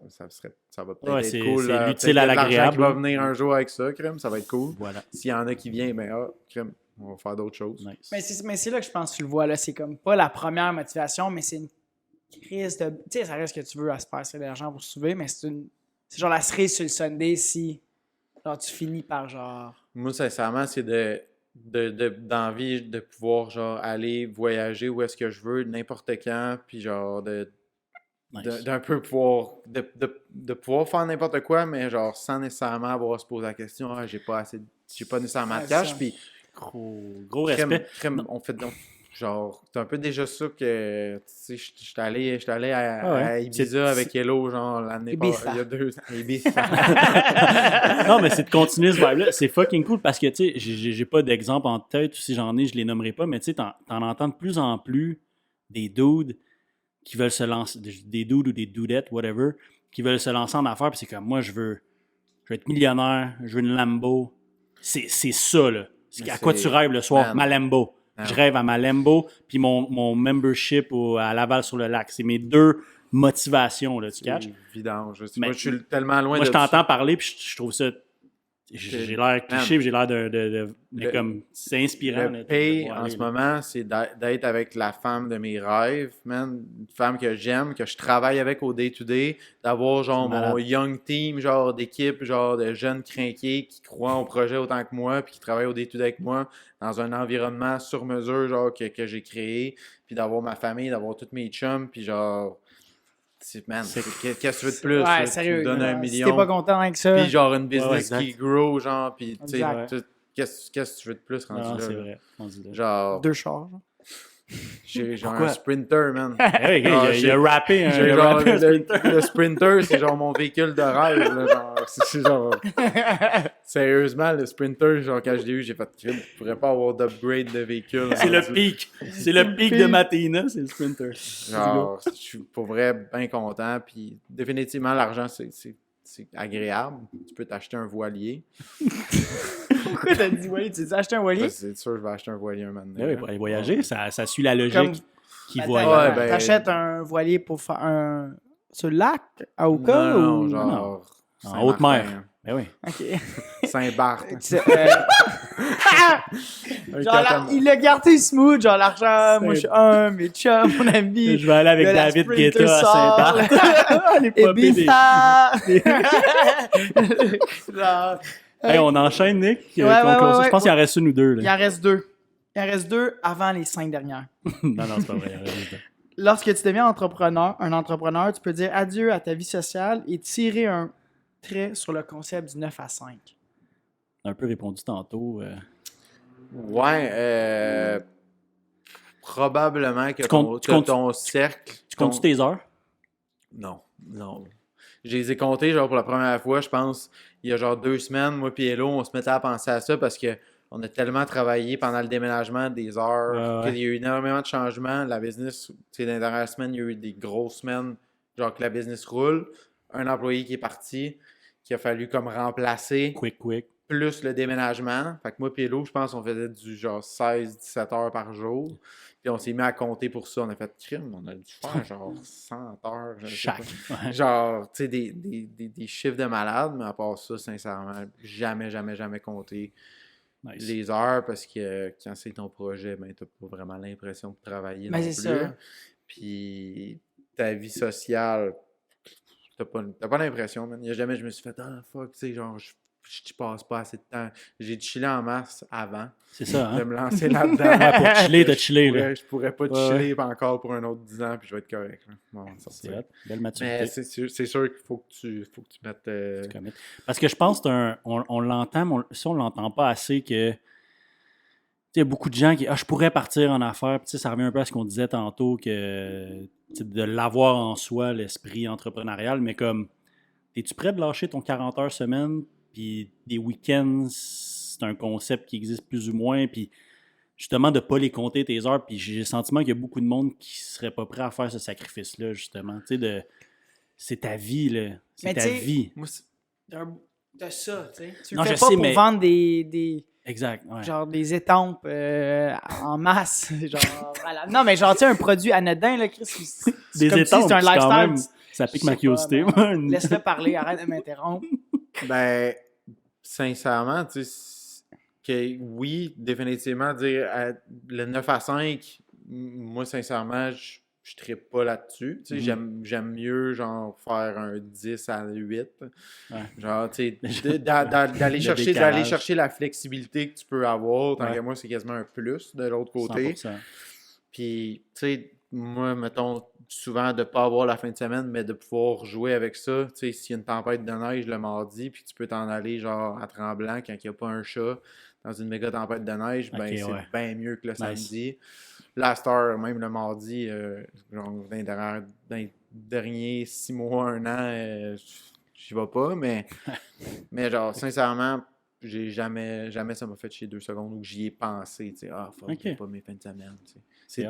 va peut-être Ouais, être c'est- cool. c'est peut-être l'utile qu'il y a à de l'argent l'agréable, qui va là. venir un jour avec ça, crime, ça va être cool. Voilà. S'il y en a qui viennent, ben crime, on va faire d'autres choses. Nice. Mais c'est là que je pense que tu le vois. Là. C'est comme pas la première motivation, mais c'est une crise de. Tu sais, ça reste que tu veux à se faire de l'argent pour se sauver, mais c'est genre la cerise sur le Sunday si genre, tu finis par genre. Moi, sincèrement, c'est d'envie de pouvoir genre aller voyager où est-ce que je veux, n'importe quand, puis genre Nice. d'un peu pouvoir de pouvoir faire n'importe quoi, mais genre sans nécessairement avoir à se poser la question, ah, j'ai pas nécessairement de Ouais, cash, ça. puis Gros respect. on fait donc genre c'est un peu déjà ça que tu sais j'étais allé Ah ouais. à Ibiza avec Hello genre l'année Ibiza. il y a 2 ans. Ibiza. Non, mais c'est de continuer ce vibe-là. C'est fucking cool parce que, tu sais, j'ai pas d'exemple en tête, ou si j'en ai, je les nommerai pas, mais tu sais, t'en entends de plus en plus des dudes qui veulent se lancer, des dudes ou des dudettes, whatever, qui veulent se lancer en affaires, puis c'est comme, moi, je veux être millionnaire, je veux une Lambo. C'est ça, là. Mais À quoi tu rêves le soir? Man. Ma Lambo. Man. Je rêve à ma Lambo, puis mon membership à Laval-sur-le-Lac. C'est mes deux motivations, là, tu catches? Vidange. Mais- Moi je suis tellement loin Moi, de je t'entends parler, puis je trouve ça J'ai l'air cliché, j'ai l'air mais comme, c'est inspirant. Le pay en ce moment, c'est d'être avec la femme de mes rêves, man. Une femme que j'aime, que je travaille avec au day-to-day, d'avoir genre mon young team, genre d'équipe, genre de jeunes crinqués qui croient au projet autant que moi, puis qui travaillent au day-to-day avec moi, dans un environnement sur mesure, genre que j'ai créé, puis d'avoir ma famille, d'avoir tous mes chums, puis genre. Man, qu'est-ce que tu veux de plus? Ouais, sérieux. Tu me donnes 1 million. Si t'es pas content avec ça. Puis genre une business qui grow, genre, puis tu sais, qu'est-ce que tu veux de plus rendu là? C'est vrai, rendu là. Genre. 2 chars. J'ai genre un Sprinter, man. Hey, il a rappé le Sprinter, c'est genre mon véhicule de rêve. Là, genre, c'est genre. Sérieusement, le Sprinter, genre quand je l'ai eu, j'ai fait je pourrais pas avoir d'upgrade de véhicule. C'est le pic. C'est le pic de Matéina, c'est le Sprinter. Genre, je suis pour vrai bien content. Puis définitivement, l'argent, c'est agréable. Tu peux t'acheter un voilier. Pourquoi t'as dit voilier? Tu t'es acheté un voilier? C'est sûr, je vais acheter un voilier un moment donné. Oui, pour aller voyager, ça suit la logique qui voyage. Ouais, T'achètes un voilier pour faire un... sur le lac, à Oka? Non, ou... genre... En haute mer. Ben oui. OK. Saint-Barth. Genre, il a gardé smooth, genre l'argent, moi je suis mes chums, mon ami. Je vais aller avec David Guetta à Saint-Barth. Et Bissa! Hey, on enchaîne, Nick. Ouais. Je pense qu'il en reste une ou deux. Là. Il en reste 2. Il en reste 2 avant les 5 dernières. Non, c'est pas vrai. Il en reste deux. Lorsque tu deviens un entrepreneur, tu peux dire adieu à ta vie sociale et tirer un trait sur le concept du 9 à 5. On a un peu répondu tantôt. Ouais, probablement que ton cercle... Tu comptes tes heures? Non. Je les ai comptés, genre, pour la première fois, je pense, il y a genre 2 semaines, moi et Hello, on se mettait à penser à ça parce que on a tellement travaillé pendant le déménagement des heures, qu'il y a eu énormément de changements. La business, tu sais, dans les dernières semaines, il y a eu des grosses semaines, genre que la business roule. Un employé qui est parti, qui a fallu comme remplacer. Quick. Plus le déménagement. Fait que moi et Hello, je pense qu'on faisait du genre 16-17 heures par jour. Puis on s'est mis à compter pour ça. On a fait crime. On a dû faire genre 100 heures. Chaque. Ouais. Genre, tu sais, des chiffres de malade. Mais à part ça, sincèrement, jamais compté les heures. Parce que quand c'est ton projet, ben t'as pas vraiment l'impression de travailler non plus. Ça. Puis ta vie sociale, t'as pas l'impression, man. Il y a jamais je me suis fait « Ah, fuck, tu sais, genre... » Je passe pas assez de temps. J'ai chillé en mars avant. C'est ça, hein? De me lancer là-dedans. Pour chiller, t'as chillé, là. Je pourrais pas chiller encore pour un autre 10 ans, puis je vais être correct. Bon, c'est hot. Belle maturité. Mais c'est sûr qu'il faut que tu mettes... Parce que je pense on l'entend, mais si on l'entend pas assez, que il y a beaucoup de gens qui je pourrais partir en affaires. Puis, ça revient un peu à ce qu'on disait tantôt, que de l'avoir en soi, l'esprit entrepreneurial, mais comme, es-tu prêt de lâcher ton 40 heures semaine? Puis des week-ends, c'est un concept qui existe plus ou moins. Puis justement, de ne pas les compter tes heures. Puis j'ai le sentiment qu'il y a beaucoup de monde qui ne serait pas prêt à faire ce sacrifice-là, justement. Tu sais, c'est ta vie, là. C'est ta vie. Moi, t'as ça, tu sais. Tu le fais pas pour vendre des exact, ouais. Genre des étampes en masse. Genre, voilà. Non, mais genre, tu sais, un produit anodin, là, Chris. Des comme étampes, si c'est un lifestyle. même, ça pique ma curiosité. Laisse-le parler, arrête de m'interrompre. Ben, sincèrement, tu sais, que oui, définitivement, dire le 9 à 5, moi, sincèrement, je trippe pas là-dessus. Tu sais, j'aime mieux, genre, faire un 10 à 8. Ouais. Genre, tu sais, d'aller chercher la flexibilité que tu peux avoir. Tant que moi, c'est quasiment un plus de l'autre côté. 100%. Puis, tu sais, moi, mettons, souvent de ne pas avoir la fin de semaine, mais de pouvoir jouer avec ça. Tu sais, s'il y a une tempête de neige le mardi, puis tu peux t'en aller genre à Tremblant quand il n'y a pas un chat dans une méga tempête de neige, ben c'est bien mieux que le samedi. La Star, même le mardi, genre dans les derniers 6 mois, 1 an, j'y vais pas, mais genre, sincèrement, j'ai jamais ça m'a fait chier 2 secondes où j'y ai pensé, tu sais, fuck, j'ai pas mes fins de semaine, tu sais.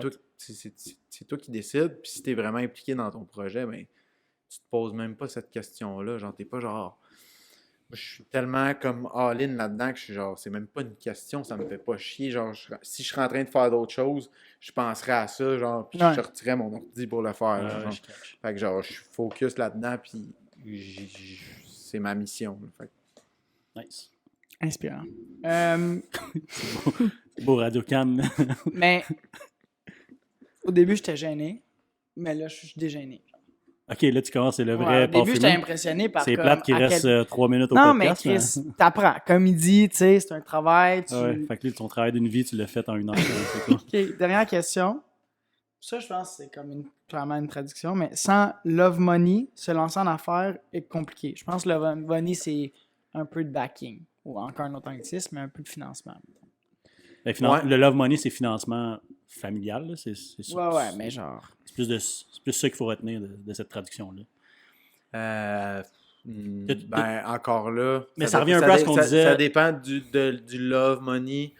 C'est toi qui décides, puis si t'es vraiment impliqué dans ton projet, ben, tu te poses même pas cette question-là, genre, t'es pas genre, je suis tellement comme all-in là-dedans que je suis genre, c'est même pas une question, ça me fait pas chier, genre, si je serais en train de faire d'autres choses, je penserais à ça, genre, puis je sortirais mon ordi pour le faire, genre. Fait que genre, je suis focus là-dedans, puis c'est ma mission, là, fait. Nice. Inspirant. Beau Radio-Can. Mais au début, j'étais gêné, mais là, je suis dégêné. OK, là, tu commences, c'est le Ouais, vrai au début, j'étais parfumé. impressionné par C'est comme, plate qu'il à quel- reste 3 minutes au Non, mais podcast. Chris, t'apprends. Comme il dit, tu sais, c'est un travail. Ah ouais, fait que lui, ton travail d'une vie, tu l'as fait en 1 heure. C'est cool. OK, dernière question. Ça, je pense que c'est comme clairement une traduction, mais sans love money, se lancer en affaires est compliqué. Je pense que love money, c'est un peu de backing, ou encore un autre anglicisme, mais un peu de financement. Ben, Ouais. Le Love Money, c'est financement familial. Là. C'est Ouais, mais genre... c'est plus ça qu'il faut retenir de cette traduction-là. Ben, encore là. Mais ça revient un peu à ce qu'on disait. Ça dépend du love money.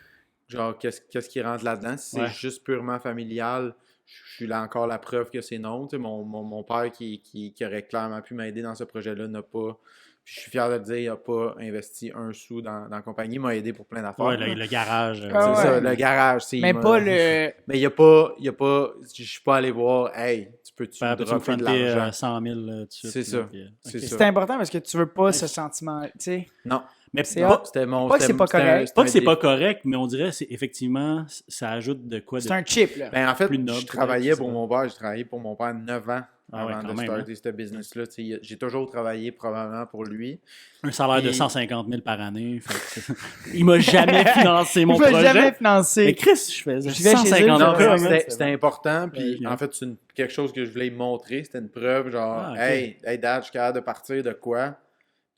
Genre, qu'est-ce qui rentre là-dedans. Si Ouais. c'est juste purement familial, je suis là encore la preuve que c'est non. Tu sais, mon père qui aurait clairement pu m'aider dans ce projet-là n'a pas. Puis je suis fier de le dire, il n'a pas investi un sou dans la compagnie. Il m'a aidé pour plein d'affaires. Ouais, là. le garage. C'est Ah ouais. ça, le garage. Mais pas le... Mais il n'y a pas. Je suis pas allé voir, hey, peux-tu me Peux-tu me dropper de fronter l'argent? 100 000 là, tout de suite? C'est ça. Puis, C'est ok. ça. C'est important parce que tu veux pas ce sentiment, tu sais. Non. Mais C'est pas, C'était mon. Pas que c'est pas correct. pas que c'est pas correct, mais on dirait que effectivement, ça ajoute de quoi de. C'est un chip, là. Ben, en fait, plus noble, je travaillais peut-être, pour je sais mon père. J'ai travaillé pour mon père 9 ans Ah ouais, avant quand de même, starter ce business-là. Tu sais, j'ai toujours travaillé probablement pour lui. Un salaire de Puis- 150 000 par année. Fait que il m'a jamais financé mon Il va projet. jamais Mais financer. Chris, je faisais Je vais chez eux, 150 000 Non, Ouais, mais par ouais, année. c'était important. Puis Ouais, en fait, c'est quelque chose que je voulais lui montrer. C'était une preuve, genre, Ah, ok. hey, dad, je suis capable de partir de quoi?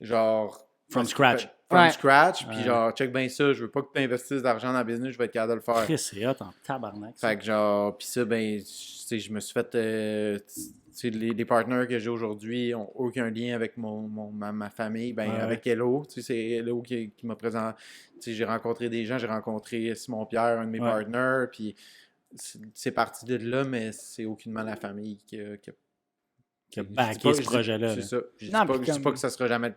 Genre. From scratch. From Ouais. scratch. Puis Ouais. genre, check bien ça. Je veux pas que tu investisses d'argent dans le business. Je vais être capable de le faire. Chris, c'est hot en tabarnak. ça. Fait que genre, pis ça, ben, tu sais, je me suis fait, tu sais, les partenaires que j'ai aujourd'hui ont aucun lien avec ma famille, ben, Ouais. avec Hello, tu sais, c'est Hello qui m'a présenté, tu sais, j'ai rencontré des gens, j'ai rencontré Simon-Pierre, un de mes Ouais. partenaires, puis c'est parti de là, mais c'est aucunement la famille qui a Qui a je dis backé pas- ce projet-là. C'est là. ça. Je dis Non, pas, puis je dis comme- pas que ça sera jamais,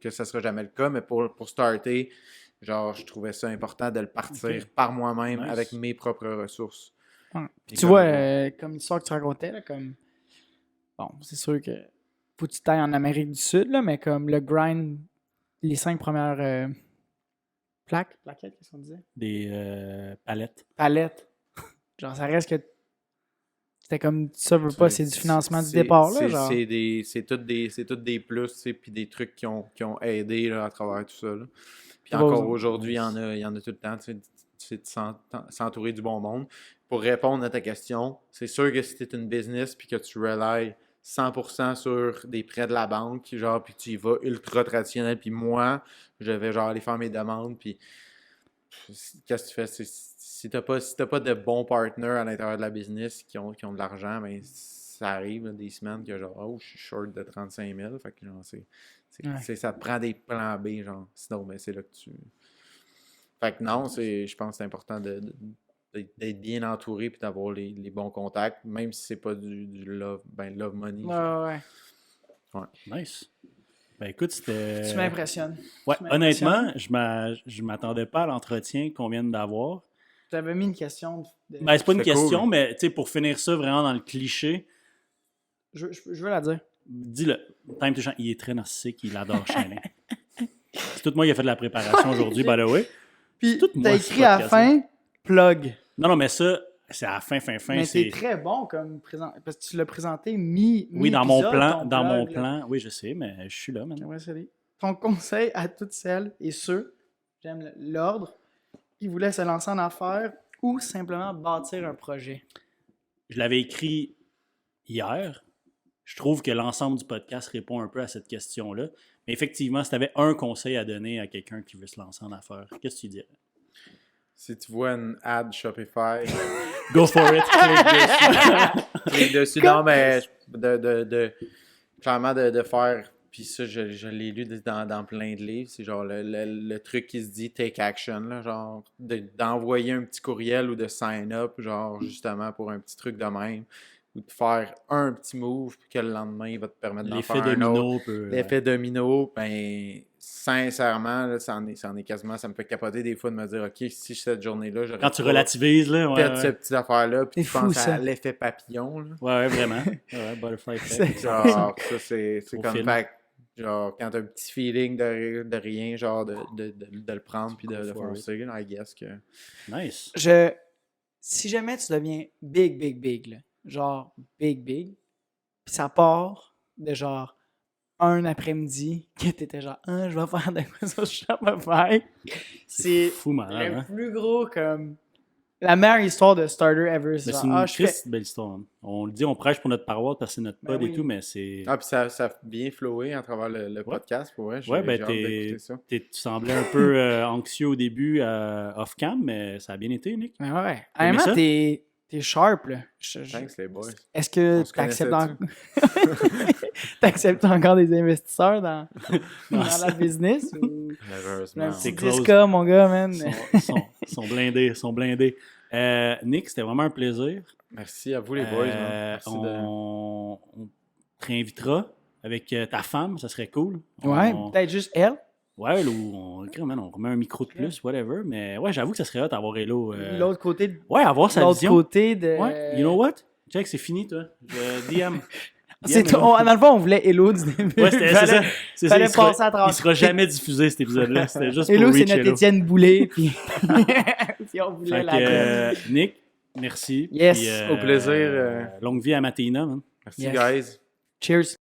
que ça sera jamais le cas, mais pour starter, genre, je trouvais ça important de le partir Ok. par moi-même Nice. avec mes propres ressources. Ouais. Puis Tu comme- vois, comme l'histoire que tu racontais, là, comme... Bon, c'est sûr que faut que tu t'ailles en Amérique du Sud, là, mais comme le grind, les 5 premières plaquettes, qu'est-ce qu'on disait? Des palettes. Palettes. Genre, ça reste que c'était comme, ça veut pas, c'est du financement du départ, là, genre. C'est toutes des plus, tu sais, puis des trucs qui ont aidé là, à travers tout ça. Là. Puis C'est encore beau, ça. aujourd'hui, il y en a tout le temps, tu sais, c'est de s'entourer du bon monde. Pour répondre à ta question, c'est sûr que si tu es une business puis que tu relies 100% sur des prêts de la banque, genre, puis tu y vas ultra traditionnel, puis moi, je vais genre aller faire mes demandes, puis qu'est-ce que tu fais? Si t'as pas de bons partenaires à l'intérieur de la business qui ont de l'argent, ben ça arrive là, des semaines que genre, oh, je suis short de 35 000, fait que genre, ça te prend des plans B, genre, sinon, ben c'est là que tu... Fait que non, je pense que c'est important d'être bien entouré puis d'avoir les bons contacts, même si c'est pas du love money. Ouais. Nice. Ben écoute, c'était. Tu m'impressionnes. Ouais, tu m'impressionnes. honnêtement, je m'attendais pas à l'entretien qu'on vient d'avoir. Tu avais mis une question de... Ben, c'est pas une C'était question, cool. mais tu sais, pour finir ça vraiment dans le cliché, je veux la dire. dis-le. Time to Shine, il est très narcissique, il adore shiner. C'est tout moi qui a fait de la préparation aujourd'hui, by the way. Puis, tout moi, t'as ce écrit à la podcast-là. fin, plug. Non, mais ça, c'est à la fin, Mais c'est. c'est très bon comme présent. Parce que tu l'as présenté Oui, dans mon plan, ton dans mon blog, là. plan. Oui, je sais, mais je suis là maintenant. Ouais, salut. Ton conseil à toutes celles et ceux, j'aime l'ordre, qui voulaient se lancer en affaires ou simplement bâtir un projet. Je l'avais écrit hier. Je trouve que l'ensemble du podcast répond un peu à cette question-là. Mais effectivement, si tu avais un conseil à donner à quelqu'un qui veut se lancer en affaires, qu'est-ce que tu dirais? Si tu vois une ad Shopify, Go for it! clique dessus. Non, mais clairement de faire, puis ça, je l'ai lu dans plein de livres, c'est genre le truc qui se dit take action, là, genre d'envoyer un petit courriel ou de sign up, genre justement pour un petit truc de même, ou de faire un petit move, puis que le lendemain, il va te permettre d'en L'effet faire un autre. domino peut. L'effet domino, ben, sincèrement, là, ça en est quasiment, ça me fait capoter des fois de me dire, OK, si cette journée-là, j'aurais Quand tu pas relativises, là. Ouais, fait ouais. cette petite affaire-là, puis C'est tu fou, penses à ça. l'effet papillon, là. Ouais, vraiment. Ouais, butterfly effect. Genre, ça, c'est Au comme, film. fait Genre, quand t'as un petit feeling de rien, genre, de le prendre puis de Go for foncer, I guess que... Nice. Si jamais tu deviens big, là, genre big, puis ça part de genre un après-midi que t'étais genre, je vais faire de quoi sur Shopify. C'est fou malade, le hein? plus gros comme la meilleure histoire de starter ever. Mais C'est c'est genre, une je fais. triste belle histoire. Hein. On le dit, on prêche pour notre paroisse parce que c'est notre Ben pod oui. et tout, mais c'est... Ah, puis ça a bien flowé à travers le podcast, pour vrai. Ouais, ben j'ai hâte d'écouter ça. tu semblais un peu anxieux au début off-cam, mais ça a bien été, Nick. Mais ouais. T'as aimé Honnêtement, ça? t'es sharp, là. Thanks, les boys. Est-ce que On se t'acceptes connaissait-tu? t'acceptes encore des investisseurs dans la business? Ou... Malheureusement. Un C'est petit close. 10K, mon gars, man. Sont blindés, sont blindés. Nick, c'était vraiment un plaisir. Merci à vous, les boys. Man. Merci On te réinvitera avec ta femme, ça serait cool. Ouais, peut-être juste elle. Ouais, là, on remet un micro de plus, whatever. Mais ouais, j'avoue que ça serait hot d'avoir Hello. L'autre côté de... Ouais, avoir sa L'autre vision. côté de... Ouais, you know what? Check, c'est fini, toi. Je DM. Dans le fond, on voulait Hello du début. Ouais, c'est ça. C'est ça. Fallait Il sera, passer à travers. il sera jamais diffusé, cet épisode-là. C'était juste Hello, pour c'est reach notre Hello. Étienne Boulay. Puis... puis on voulait Fait la que, Nick, merci. Yes. Puis, Au plaisir. longue vie à Matéina, man. Merci, Yes. guys. Cheers.